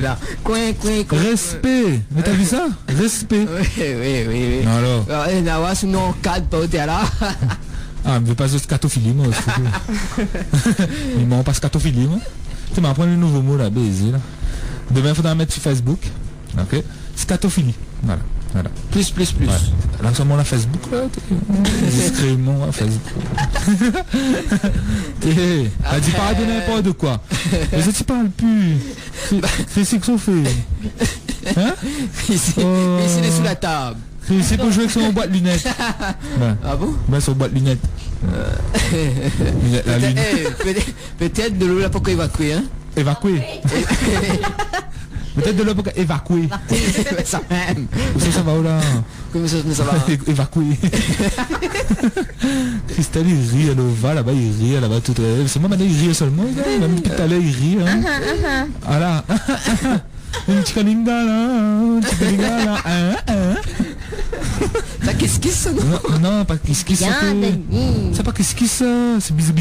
Là. Coin. Respect. Mais t'as vu ça? Respect. Oui. Non, alors. Alors, Nawa, sinon, 4 pas au là. Ah, mais pas de scatophilie, moi. Il m'a pas scatophilie, moi. Tu m'as appris le nouveau mot là, baiser là. Demain, il faudra mettre sur Facebook. Ok. Scatophilie. Voilà. Plus. Ouais. Là, seulement la Facebook là. Discrètement à Facebook. T'as dit pas de n'importe quoi. Mais ça tu parles plus. C'est ce qu'on fait. Hein? Ici, Oh. il est sous la table. C'est pour jouer avec son boîte de lunettes. Ben, Ah bon? son boîte de lunettes. La lune. Peut-être de l'eau là pour évacuer, hein? Évacuer. Peut-être de l'eau pour évacuer. Ça même. Ça va où là? Comme ça va. Évacuer. Christelle il rit à l'ova là-bas, il rit là-bas tout. C'est moi maintenant il rit seulement. Même tout à l'heure il rit. Hein. Voilà. Une petite calinga là. Une petite calinga là. Ça qu'est-ce ça, non? Non, pas kiss kiss. Bien, Denis. C'est pas kiss kiss ça. C'est bisous.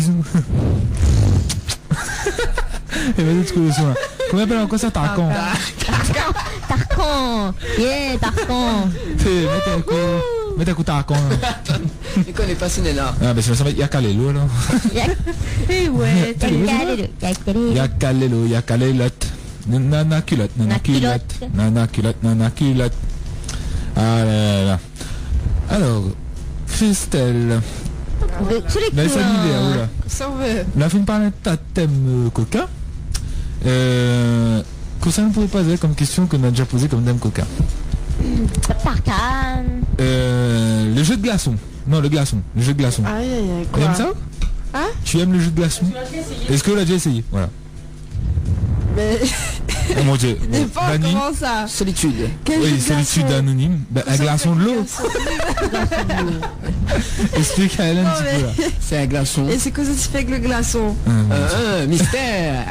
Et vas-y, tu connais ça. Comment appelle encore ça, Tarkan? Tarkan. Yeah, Tarkan. Mets ta coup Tarkan. Il connaît pas ce nez-là. Ah, ben ça va, il y a Kalelo là. Eh ouais, Il y a Kalelo, il y a Kalelot. Nana culotte. Ah là là. Alors Christelle. Tous les Ben, coups. ça l'idée, voilà. Ça on veut. La fin par ta thème coquin. Que ça ne pourrait pas être comme question qu'on a déjà posée comme thème coquin. Parcan. Le jeu de glaçon. Non, le glaçon. Le jeu de glaçon. Aïe aïe aïe. Tu aimes ça? Hein? Tu aimes le jeu de glaçon? Est-ce que tu l'as déjà essayé? Voilà. Mais Oh mon dieu. il n'est pas Dani? comment ça. Solitude. Quel jeu Oui, de solitude glaçon? anonyme. Ben, un glaçon de l'eau. Explique à elle un Non, petit peu là. mais- C'est un glaçon. Et c'est quoi ça se fait avec le glaçon? Mystère.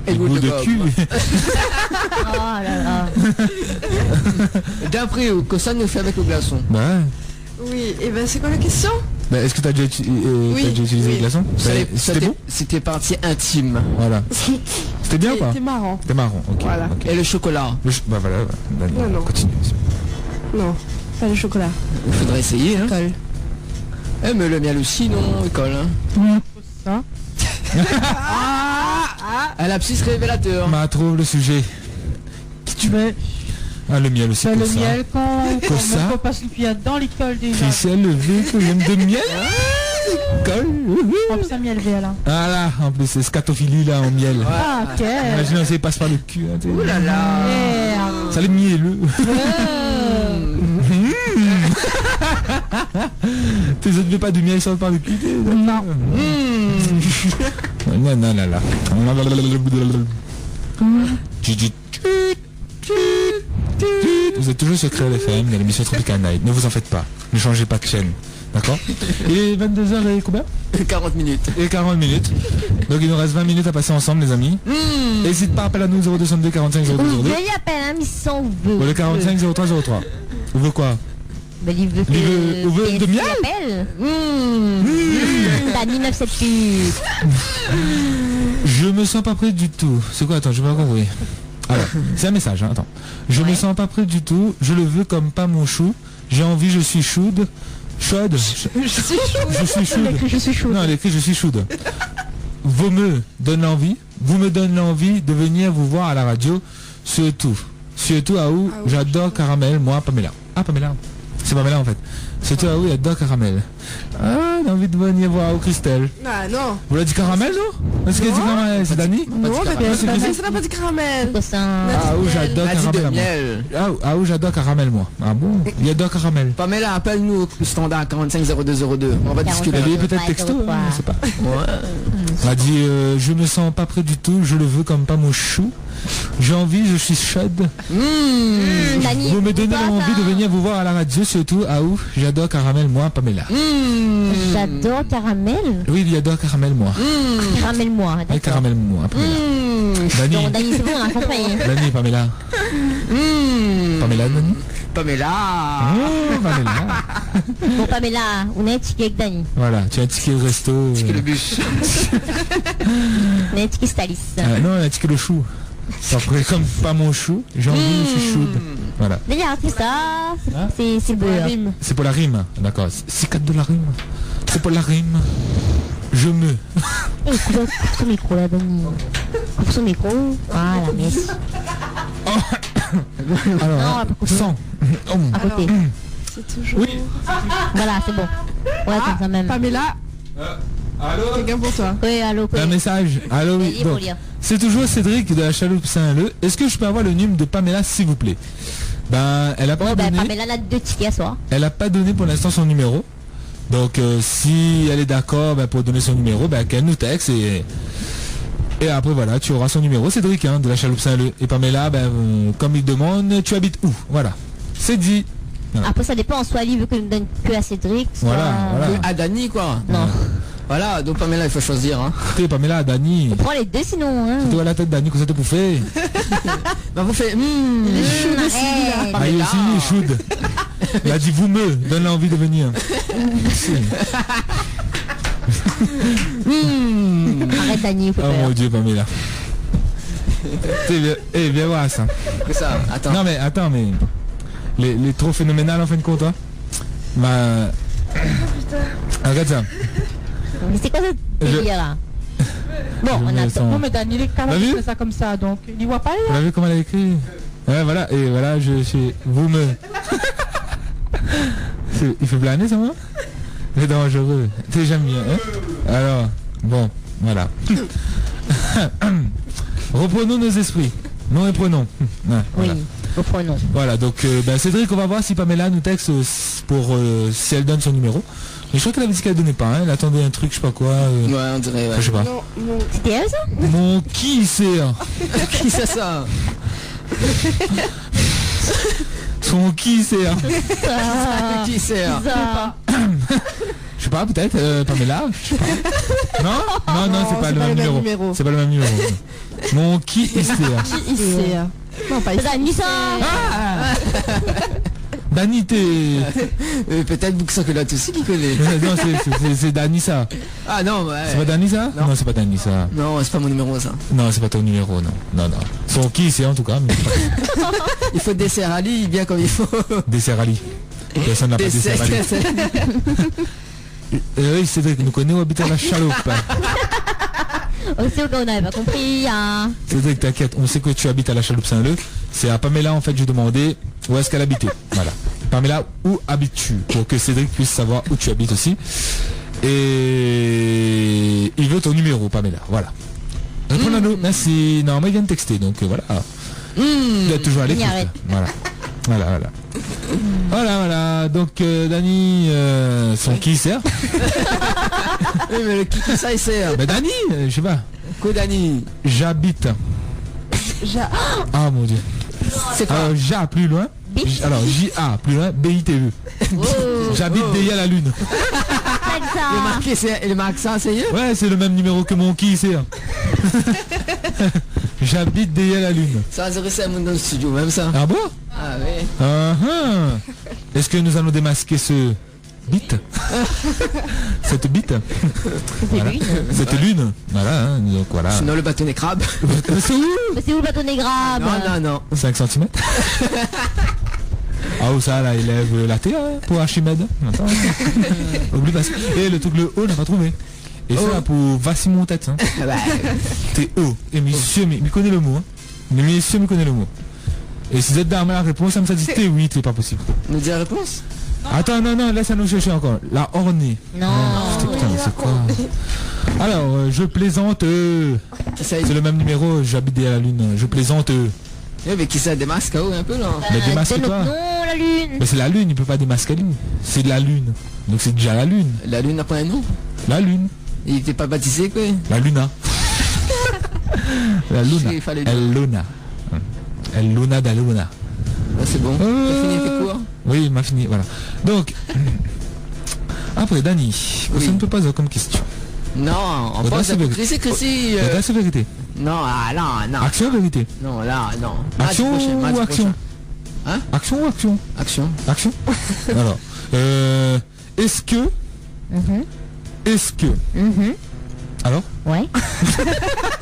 Et goût de cul. Oh là là. D'après que ça nous fait avec le glaçon. Bah ouais. Oui, et ben c'est quoi la question? Bah, est-ce que t'as déjà, Oui, t'as déjà utilisé oui. le glaçon? Ça, Ben, C'était bon? C'était partie intime. Voilà. C'était bien ou pas? C'était marrant. C'était marrant, ok. Voilà. ok. Et le chocolat. Bah voilà, Dani, Non, non. continue. Non, pas le chocolat. Il faudrait essayer. Hein. Colle. Eh, mais le miel aussi, non, il colle. Hein. Ça. Un lapsus révélateur. Ma trouve le sujet. Mais Ah, le miel aussi, ben, pour le ça. miel, quand Pour ça. on passe le pied dans l'école déjà. Christelle, le véhicule de miel. Colle. En plus, un miel là. Ah là, en plus, c'est scatophilie là en miel. Ah, ok. Imagine, ça passe par le cul. Hein, Ouh là là. Merde. ça les mielleux. Tes autres veux pas de miel sortent par le cul. Non. Non, non, là, là. Vous êtes toujours sur Créole FM, dans l'émission Tropical Night. Ne vous en faites pas. Ne changez pas de chaîne. D'accord? Il est 22h et combien? 40 minutes. Et 40 minutes. Donc il nous reste 20 minutes à passer ensemble, les amis. N'hésite pas, appelle à nous 0262 45 02 02. Veuillez appeler un mission veut. Pour le 45 03 03. Vous voulez quoi? Ben, il veut Il veut de miel? appelle. Dani 978. Je me sens pas prêt du tout. C'est quoi? Attends, je vais pas compris. Alors, c'est un message, hein, attends. Je me sens pas prêt du tout. Je le veux comme pas mon chou. J'ai envie, je suis chaude. Chaude. Je suis chaude. Je suis chaude. Non, elle écrit je suis chaude. Vous me donnez l'envie. Vous me donnez l'envie de venir vous voir à la radio. Surtout à où j'adore Caramel, moi, Pamela. Ah, Pamela. C'est Pamela en fait. Surtout à où j'adore Caramel. Ah, j'ai envie de venir voir où Christelle. Ah non. Vous l'avez dit Caramel, non? Est-ce qu'elle dit Caramel? C'est Dani? Non, mais c'est Christelle. ça n'a pas de caramel. Ah, où j'adore Elle a dit de Caramel. moi. miel. Ah, où j'adore Caramel, moi. Ah bon? Il adore Caramel. Pamela, appelle-nous au standard 45 0202. On va discuter. Elle est peut-être texto, hein, je sais pas. Elle a dit je me sens pas prêt du tout, je le veux comme pas mon chou. J'ai envie, je suis chaude. Dani, Vous me donnez toi, envie ça. de venir vous voir à la radio, surtout à où j'adore Caramel, moi, Pamela. J'adore caramel. Oui, il adore Caramel, moi. Caramel moi, Et d'accord. Caramel, moi, Pamela. Dani. Donc Dani, c'est bon, on a compris. Dani, Pamela. Pamela, Dani. Pamela. Oh, Pamela. Bon Pamela, on est ticket avec Dani. Voilà, tu as un ticket au resto. Le bus. On est ticket Stalis. Non, un ticket le chou. Après, comme pas mon chou, j'ai envie, je suis chaude. Voilà. Regarde, c'est ça. C'est beurre. C'est pour la rime, d'accord. C'est 4 de la rime. C'est pour la rime. Je me. Et coupe son micro là, Dani. Coupe son micro. Voilà, merci. Alors, Non, on va pas couper. 100. À côté. C'est toujours. Oui. Voilà, c'est bon. Ouais, comme ça même. Pamela, Allô? quelqu'un pour toi. Oui, allô, Un message. Allô, oui. Il faut Donc, lire. c'est toujours Cédric de la Chaloupe Saint-Leu. Est-ce que je peux avoir le numéro de Pamela, s'il vous plaît? Ben, elle a pas Bon, ben donné. Pamela a 2 tickets à soi. Elle a pas donné pour l'instant son numéro. Donc, si elle est d'accord ben, pour donner son numéro, ben, qu'elle nous texte et après voilà, tu auras son numéro. Cédric hein, de la Chaloupe Saint-Leu. Et Pamela, ben, comme il demande, tu habites où? Voilà. C'est dit. Voilà. Après, ça dépend. Soit lui veut que nous donne que à Cédric. Soit... Voilà. À Dani, quoi. Non. Voilà, donc Pamela, il faut choisir. Hein. Écoutez, Pamela, Dani. On prend les deux sinon. Hein. Tu vois la tête Dani, que ça te bouffait. Bah, vous faites. Arrête. Ah, il est aussi, il est chaude. Il a dit, vous me donne l'envie de venir. Arrête Dani, il faut Oh faire. mon Dieu, Pamela. Viens voir ça. Que ça, attends. Non mais attends, mais les trop phénoménales en fin de compte, hein. Bah, regarde ça. Mais c'est quoi ce délire là? Bon, on me a sens- Non, mais Dani, il est T'as capable vu de faire ça comme ça, donc il n'y voit pas Vous là. avez vu comment elle a écrit? Ouais, voilà, et voilà, je suis... Vous me... Il fait planer ça, moi? C'est dangereux. C'est jamais bien. Hein. Alors, bon, voilà. Reprenons nos esprits. Nous reprenons. Voilà. Oui, reprenons. Voilà, donc Cédric, on va voir si Pamela nous texte pour si elle donne son numéro. Mais je crois qu'elle avait dit qu'elle donnait pas, hein. Elle attendait un truc, je sais pas quoi. Ouais, on dirait, ouais. Je sais pas. Non, mon... C'était elle ça? Mon qui c'est hein. Qui c'est ça? Son qui c'est hein. Qui c'est? Ça. Je sais pas, peut-être Pamela, je sais pas. Non, non, c'est pas le même numéro. C'est pas le même numéro. Mon qui c'est hein. Qui c'est? Non, pas ici. Danissa. Dani, t'es... Peut-être Booksacolat aussi qui connaît. Non, c'est Danissa. Ah non, ouais. C'est pas Danissa? Non, c'est pas Danissa. Non, c'est pas mon numéro ça. Non, c'est pas ton numéro, non. Non, non. Son qui c'est en tout cas. Mais... Il faut des Ali bien comme il faut. Des Ali. Personne n'a pas des Ali. Oui, Cédric, nous connaissons, on habite à la chaloupe. Aussi, on n'avait pas compris, hein. Cédric, t'inquiète, on sait que tu habites à la chaloupe Saint-Leu. C'est à Pamela, en fait, je demandais où est-ce qu'elle habitait. Voilà. Pamela, où habites-tu? Pour que Cédric puisse savoir où tu habites aussi. Et il veut ton numéro, Pamela. Voilà. Réponds à nous. Merci. Non, mais il vient de texter, donc voilà. Il est toujours à l'écoute. Voilà. Voilà, voilà. Voilà. Donc, Dani, son qui sert? Oui, mais le qui ça, il sert. Mais Dani, je sais pas. Quoi, Dani? J'habite. Ah, mon Dieu. C'est quoi? Alors, J plus loin. Alors, J-A plus loin, B-I-T-E. J'habite derrière la lune. Le marque ça, c'est eux? Ouais, c'est le même numéro que mon qui sert. J'habite derrière la lune. Ça, c'est mon dans le studio, même ça. Ah bon? Ah oui. Est-ce que nous allons démasquer ce bite? Cette bite? Voilà. Cette lune. Voilà, hein, donc voilà. Sinon le bâtonnet crabe. C'est où? C'est où le bâtonnet crabe? Non. 5 cm. Ah, où ça, là, il lève la terre hein, pour Archimède. Attends. Oublie pas. Et le truc, le haut, on n'a pas trouvé. Et ça, pour Vassimon tête. Hein. T'es haut. Et monsieur, mais il connaît le mot. Hein. Mais monsieur, il connaît le mot. Et si vous êtes dans la réponse, ça me dit t'es oui, c'est pas possible. Nous dit la réponse? Attends, non, laisse à nous chercher encore. La ornée. Non. Putain, c'est quoi? Alors, je plaisante. C'est le même numéro, j'habite à la lune. Je plaisante. Mais qui ça démasque un peu là? Mais démasque toi. Non, la lune. Mais c'est la lune, il peut pas démasquer lui. C'est de la lune. Donc c'est déjà la lune. La lune n'a pas un nom? La lune. Il était pas baptisé quoi? La luna. La luna. El luna. El luna da luna. Ah, c'est bon. T'as fini tes cours? Oui, il m'a fini, voilà. Donc, après Dani, ça ne peut pas avoir comme question. Non, on pense à Chrissy. Audace ou vérité? Non, non. Action ou vérité? Non, là, non. Action ou action? Hein? Action ou action? Action. Alors, est-ce que... Alors? Ouais.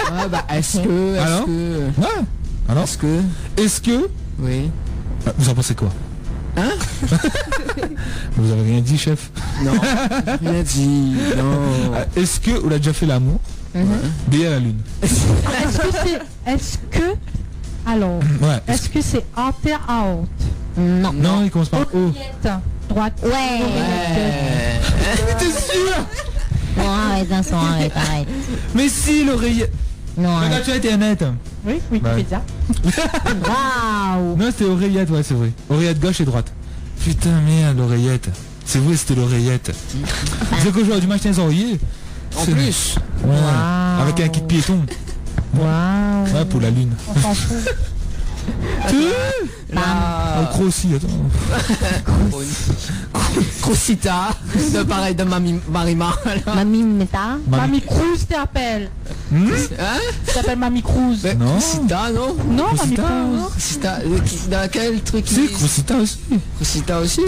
Ah bah, est-ce que... Alors? Ouais. Alors? Est-ce que... Oui. Vous en pensez quoi? Hein? Vous avez rien dit, chef? Non, rien dit, non. Est-ce que on a déjà fait l'amour derrière la lune? Est-ce que c'est en terre à haute? Non, il commence par O. Droite. Ouais. T'es sûr? Non, arrête, Vincent, arrête. Mais si, l'oreillette. Non, Regarde arrête. sur Internet. Oui, Wikipédia. Waouh. Non, c'était oreillette, ouais, c'est vrai. Oreillette gauche et droite. Putain, merde, l'oreillette. C'est vrai, c'était l'oreillette. C'est que j'aurais dû m'acheter un oreiller. En plus. Ouais. Wow. Avec un kit piéton. Waouh. Ouais, pour la lune. On s'en fout. Oh, Crossi, attends. Crosita. C'est pareil de Marima. Mamie Meta. Mamie Cruz t'appelle. Hein? T'appelles Mamie Cruz. Non. Crosita, non? Non, Mamie Cruz. Crosita, dans quel truc? C'est Crosita aussi. Crosita aussi?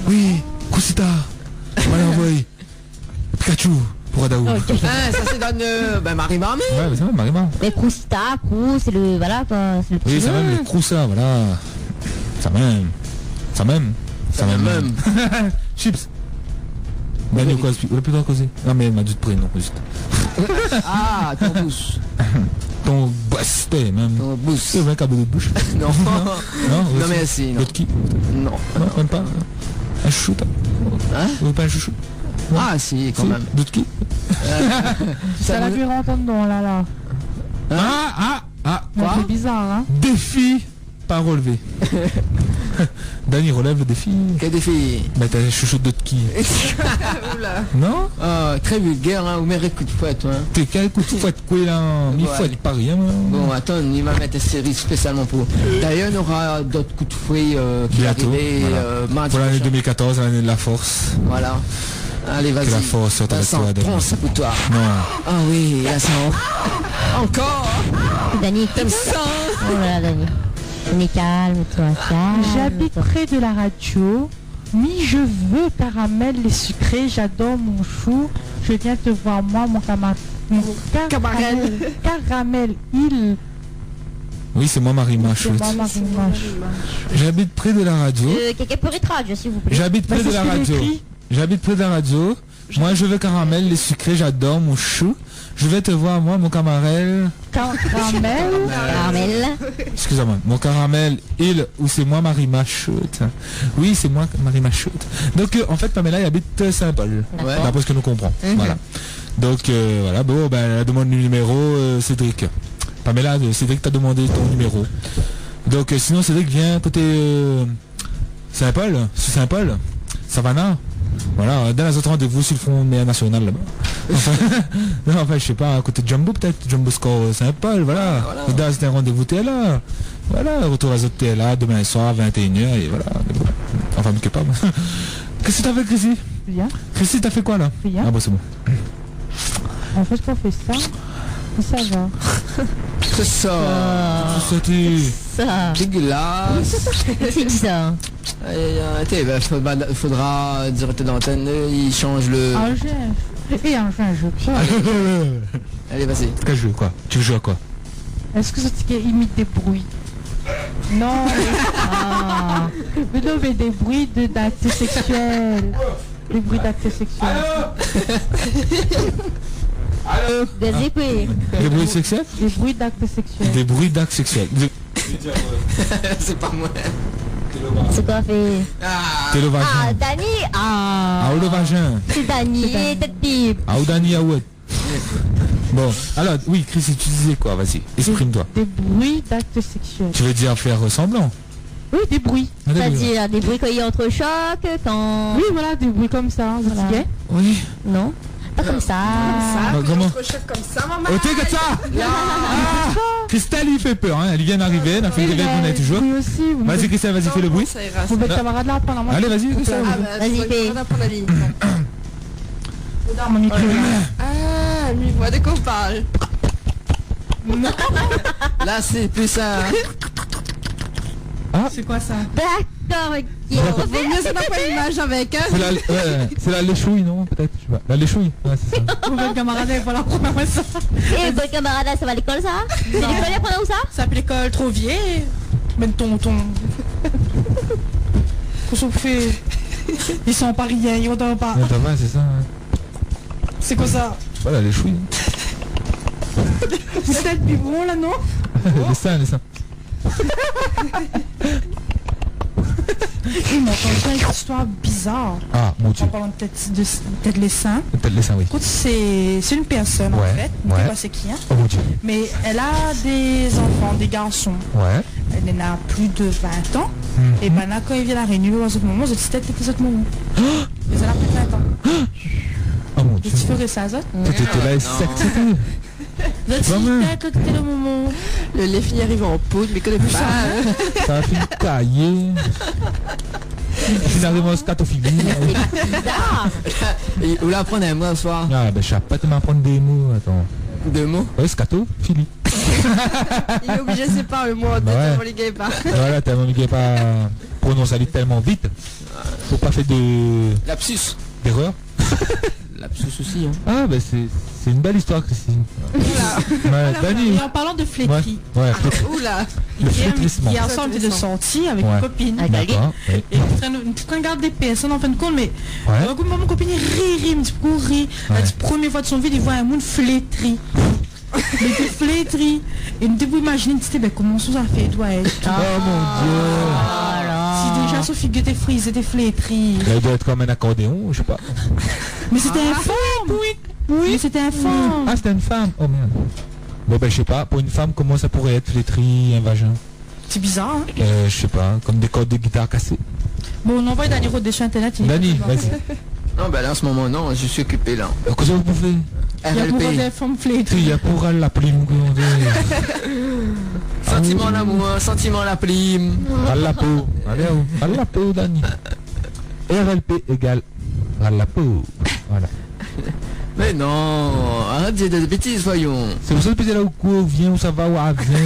Oui, Crosita. On va l'envoyer. Pikachu. Pour Adaou. Ah, ça c'est dans Marima, mais... Ouais, c'est même Marima. Mais Crustita, c'est le... Voilà, quoi. C'est le petit Oui, ça nom. même, le Croussa, voilà. Ça même. Chips. Daniel Cosby. On a plus droit de causer. Non, mais elle m'a dit de prénom, juste. Ah, ton bouche. Ton boss, même. Ton bouche. C'est vrai, un câble de bouche. Non. Non, Non, merci. Non. L'autre qui? Non. Non, même pas. Un chouchou, toi. Hein? Vous voulez pas un chouchou? Ah, si, quand même. D'autres qui? Ça l'a vu rentrer dedans, là. Quoi? C'est bizarre, hein. Défi pas relevé. Dany relève le défi. Quel défi? Bah t'as un chouchou d'autres qui? Oula. Non? Très vulgaire, hein, ou même coup de fouette, hein. T'es quel coup de fouette, quoi, là? Il fouette pas rien, hein. Bon, attends, il va mettre une série spécialement pour. D'ailleurs, il y aura d'autres coups de fouet qui bientôt. arriver mardi Pour l'année prochain. 2014, l'année de la force. Voilà. Allez, vas-y. Que la force soit avec Vincent, toi, Dany. prends ça pour toi. Non. Ah oui, là ça encore. Dany, t'aimes ça? Oh là là, Dany. Mais calme-toi, calme. J'habite près de la radio. Mi, je veux caramel et sucré. J'adore mon chou. Je viens te voir, moi, mon camarade. Caramel, il. Oui, c'est moi, Marie Machoute. C'est moi, Marie Machoute. J'habite près de la radio. Quelqu'un peut rétraduire, s'il vous plaît. J'habite près de la radio. J'habite près de la radio. Moi, je veux caramel, les sucrés, j'adore mon chou. Je vais te voir, moi, mon caramel. Caramel. Excusez-moi. Mon caramel, il ou c'est moi, Marie Machoute. Oui, c'est moi, Marie Machoute. Donc, en fait, Pamela, il habite Saint-Paul. Ouais. D'après ce que nous comprenons. Voilà. Donc, voilà. Bon, ben, elle demande le numéro, Cédric. Pamela, Cédric t'a demandé ton numéro. Donc, sinon, Cédric vient côté Saint-Paul, sur Saint-Paul, Savannah. Voilà, dans les autres rendez-vous sur le front national là-bas. Enfin, je sais pas, à côté de Jumbo peut-être, Jumbo Score Saint-Paul, voilà. Dans c'était un rendez-vous TLA. Voilà, retour à les autres TLA, demain soir, 21h, et voilà. Enfin, mais que pas. Qu'est-ce que t'as fait, Chrissy? Rien. Chrissy, t'as fait quoi là? Rien. Ah bon, c'est bon. En fait, qu'on fait ça, ça va. C'est ça. Ça. Dégueulasse. C'est ça. Faudra directeur d'antenne, il change le. Un jeu. Et un jeu. Allez, vas-y. Quel jeu, quoi? Tu veux jouer à quoi? Est-ce que ce ticket imite des bruits? Non. Mais non, mais des bruits d'actes sexuels. Des bruits d'actes sexuels. Allô? Des bruits. Des bruits sexuels? Des bruits d'actes sexuels. Des bruits d'actes sexuels. C'est pas moi. C'est quoi fait? T'es le vagin. Ah, Dany. Ah, ou le vagin. c'est Dany, tête pipe. Ah, ou Dany, ah ouais. Bon, alors, oui, Chris, tu disais quoi? Vas-y, exprime-toi. Des bruits d'actes sexuels. Tu veux dire faire semblant? Oui, des bruits. C'est-à-dire des bruits quand il y a entrechoc, quand... Oui, voilà, des bruits comme ça. Vous disiez? Oui. Non, pas comme ça. Comment? Comme ça, maman. Oh, t'es comme ça. Christelle, il fait peur, hein. Elle vient d'arriver, elle a fait une réveil qu'on a toujours. Oui aussi. Vas-y, Christelle, vas-y, fais le bruit. Vous mettez camarade là pendant moi. Allez, vas-y, Christelle. Vas-y, fais. Mon micro. Ah, lui, voit de quoi on parle. Là, c'est plus ça. C'est quoi ça? D'accord, ok. Vaut mieux ça n'a pas l'image avec, hein. C'est la léchouille, non? Peut-être, je sais pas. La léchouille, ouais, c'est ça. Vous mettez camarade voilà, première ça. Et bon camarade, ça va à l'école, ça? C'est l'école, après où ça? Ça s'appelle l'école trop vieille. Même ton. Qu'est-ce qu'on fait? Ils sont pas rien, ils entendent pas. Ouais, ouais, c'est ça. Ouais. C'est quoi ça? Voilà, la léchouille. C'est le biberon là, non? Les seins. Ils m'ont entendu une histoire bizarre. Ah, mon Dieu. En parlant de tête les seins. Peut-être les seins, oui. Écoute, c'est une personne en fait. Je ne sais pas c'est qui, hein. Oh mon Dieu. Mais elle a des enfants, des garçons. Ouais. Elle en a plus de 20 ans. Et ben là, quand il vient à la réunion, à ce moment, je dis peut-être ce moment. Mais elle a plus de 20 ans. Oh mon Dieu. Tu ferais ça, ça? Tu étais là et sexy. Je dis peut-être c'était le moment. Les filles arrivent en poudre, mais connais plus ça. Ça a fait une cahier. Finalement, scatophilie. Où là, apprendre un mot ce soir? Ah, ben, je sais pas te m'apprendre des mots. Attends. Deux mots? Ouais, scatophilie. Il est obligé, c'est pas le mot, tellement les gars pas. Voilà, tellement les gars pas prononcer tellement vite. Faut pas faire de. Lapsus. D'erreur. Lapsus aussi, hein. Ah, ben, c'est une belle histoire, Christine. Ouais, Dany. Et en parlant de flétrie. Ouais. Oula. Hier soir, on était de sortie avec une copine. D'accord. Et on train de regarder des personnes en fin de compte, mais mon copine rit, me dit pour rire. La première fois de son vie, il voit un monde flétri. Il était flétri. Et nous devons imaginer, comment ça fait, toi, Oh mon Dieu. Si déjà Sophie que t'es frise et t'es flétrie. Elle doit être comme un accordéon, je sais pas. Mais c'était un femme. Oui. Mais c'était un femme. Ah, c'était une femme. Oh merde. Bon ben je sais pas, pour une femme comment ça pourrait être flétri, un vagin? C'est bizarre, hein. Je sais pas, comme des cordes de guitare cassées. Bon, on envoie Dani Rodé sur internet. Dani, vas-y. Non, bah là en ce moment, non, je suis occupé là. Qu'est-ce que vous pouvez? Il y a pour des femmes flétries. Il y a pour elle la plume. Sentiment l'amour, sentiment la plume. À la peau. Allez, à la peau, Dani. RLP égale à la peau. Voilà. Mais non, arrête de dire des bêtises, voyons. C'est pour ça que là où vient, où ça va, où elle vient.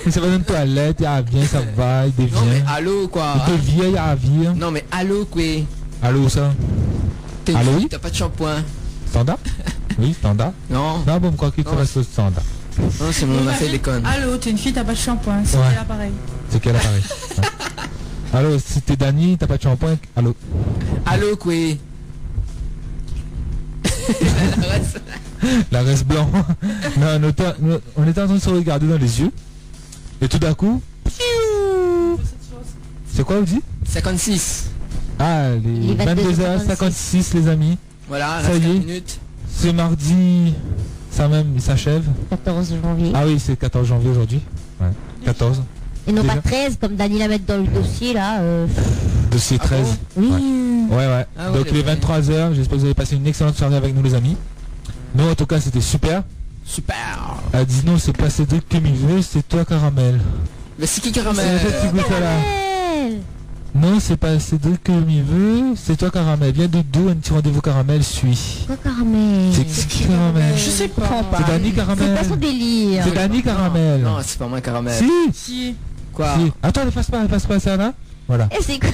Et ça va dans une toilette, elle vient, ça va, il devient. Non mais allô quoi. Il devient, il vient. Non mais allô quoi. Allô ça. Allô oui. T'as pas de shampoing. Standard. Oui, standard. Non. Non, bon, quoi qu'il te reste standard. Non, c'est bon, on a fait des connes. Allô, t'es une fille, t'as pas de shampoing. C'est quel appareil? C'est quel appareil? Allô, si t'es Dani, t'as pas de shampoing. Allô. Allô quoi. La reste blanc. Non, on était en train de se regarder dans les yeux. Et tout d'un coup. C'est quoi vous dites? 56. Ah, les 22h56 les amis. Voilà, ça y est. minutes. Ce mardi, ça même, il s'achève. 14 janvier. Ah oui, c'est 14 janvier aujourd'hui. Ouais, 14. Et non déjà. pas 13 comme Dani la met dans le dossier là. Dossier 13. Oui. Ouais. Ah donc ouais, les 23h, j'espère que vous avez passé une excellente soirée avec nous les amis. Nous en tout cas c'était super. Super. Elle dit non, c'est pas Cédric que veut, c'est toi Caramel. Mais c'est qui Caramel? C'est toi qui goûte là. Non, c'est pas Cédric que veut, c'est toi Caramel. Viens de d'où un petit rendez-vous Caramel suis. Quoi Caramel? C'est qui Caramel? Je sais pas. C'est Dani Caramel. C'est pas son délire. C'est Dani Caramel. Non, c'est pas moi Caramel. Si. Quoi? Si. Attends, ne fasse pas ça là. Voilà. Et c'est quoi?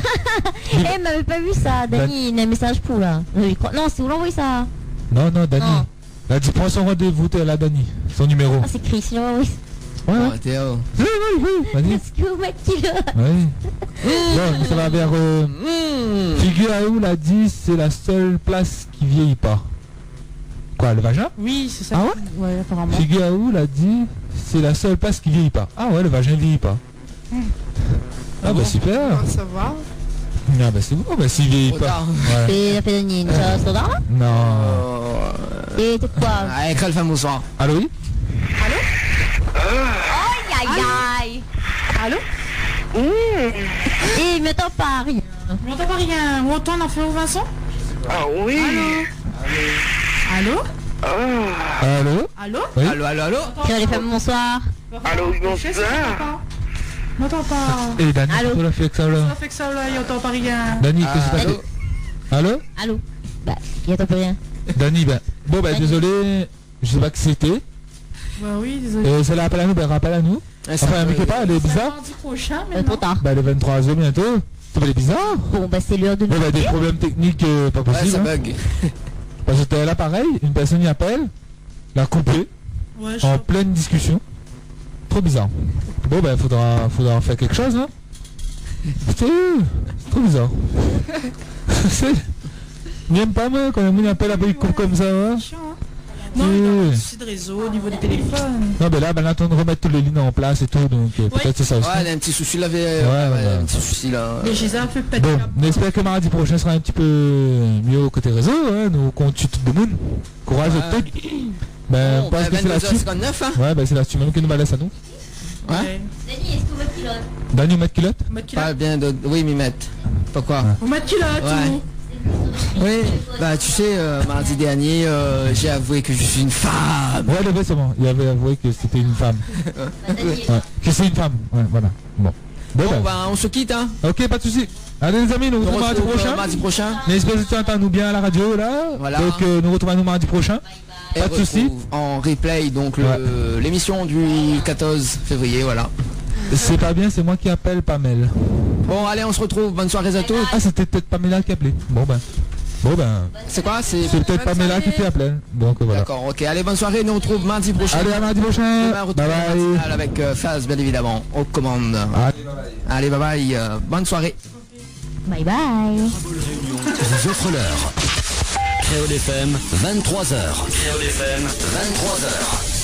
Elle m'avait pas vu ça, Dani, il a un message pour là. Non, c'est où l'envoyer ça? Non, Dani. Non. Elle dit prends son rendez-vous, t'es là Dani. Son numéro. Ah, c'est Christian, oui. Ouais. Oh, Théo. Oui. Vas-y. Est-ce que vous mettez là? Oui. Bon, ça va vers... Figure à où l'a dit, c'est la seule place qui vieillit pas. Quoi, le vagin? Oui, c'est ça. Ah ouais? Ouais, apparemment. Figure à où l'a dit, c'est la seule place qui vieillit pas. Ah ouais, le vagin vieillit pas. Ah bah super. Ça va. Ah bah c'est bon, bah s'il vieillit pas. Ouais. Et la fait Dani, une chose standard là? Non. Et t'es quoi? Allez, crée le fameux soir. Allô oui? Aïe. Allô? Et il m'entend pas rien. On n'entend pas rien. Ou entend, on a fait au Vincent? Ah oui. Allô? Allô? Allô? Oui? Allô? Tiens les femmes, bonsoir. Allô, Je sais bonsoir. pas. On n'entend pas. Et Dani, Allô? tu l'as fait avec ça là? Ça fait que ça là, il entend pas rien. Dani, qu'est-ce que t'as fait? Allô? Allô? Bah, il entend plus rien. Dani, ben. Bon bah Dani. désolé, je sais pas qui c'était. Bah oui, désolé. C'est la rappel à nous, ben rappel à nous. Enfin, inquiétez pas, elle est bizarre. Mardi prochain, Trop maintenant. tard. Bah, le 23h bientôt. Elle est bizarre. Bon, bah, c'est l'heure de Bon, nous. bah, des problèmes techniques pas Ouais, possibles. ça Hein. bug. Parce que t'es là, pareil, une personne y appelle, l'a coupé, Ouais, je en pleine discussion. Trop bizarre. Bon, bah, faudra en faire quelque chose, hein. C'est trop bizarre. C'est... J'aime pas, moi, quand on appelle après, il coupe comme ça, hein. Non, il y a un souci de réseau au niveau des téléphones. Non, mais là, ben, attend de remettre toutes les lignes en place et tout, donc peut-être c'est ça aussi. Ouais, il y a un petit souci là, un petit souci là. Mais j'ai un peu pété Bon, la on espère que mardi prochain sera un petit peu mieux côté réseau, hein, nous comptons tout le monde. Courage à tous. Ben, Bon, parce que c'est là-dessus. 22h59, hein. Ouais, ben c'est là-dessus même que nous laisse à nous. Ouais. Dani, est-ce que vous mettez culotte? Dani, mettre culotte? Pas bien de... Oui, m'y mettre. Pourquoi? Vous mettez culotte, Ouais. vous. Oui, bah tu sais, mardi dernier, j'ai avoué que je suis une femme. Ouais, le c'est bon. Il avait avoué que c'était une femme. Ouais. Que c'est une femme. Ouais, voilà. Bon. Bon, bah on se quitte, hein. Ok, pas de soucis. Allez les amis, nous retrouvons mardi prochain. N'espérez que tu entends nous bien à la radio là. Voilà. Donc nous retrouvons nous mardi prochain. Et Pas de soucis. En replay, donc l'émission du 14 février, voilà. C'est pas bien, c'est moi qui appelle Pamela. Bon, allez, on se retrouve. Bonne soirée à tous. Ah, c'était peut-être Pamela qui appelait. Bon ben. C'est quoi? C'est peut-être Pamela qui t'appelait. Donc voilà. D'accord, ok. Allez, bonne soirée. Nous on se retrouve mardi prochain. Allez, à mardi prochain. Demain, retour matinal avec Faz, bien évidemment, aux commandes. Allez, bye bye. Bonne soirée. Bye bye. Vous offre l'heure. Créole FM, 23h. Créole FM, 23h.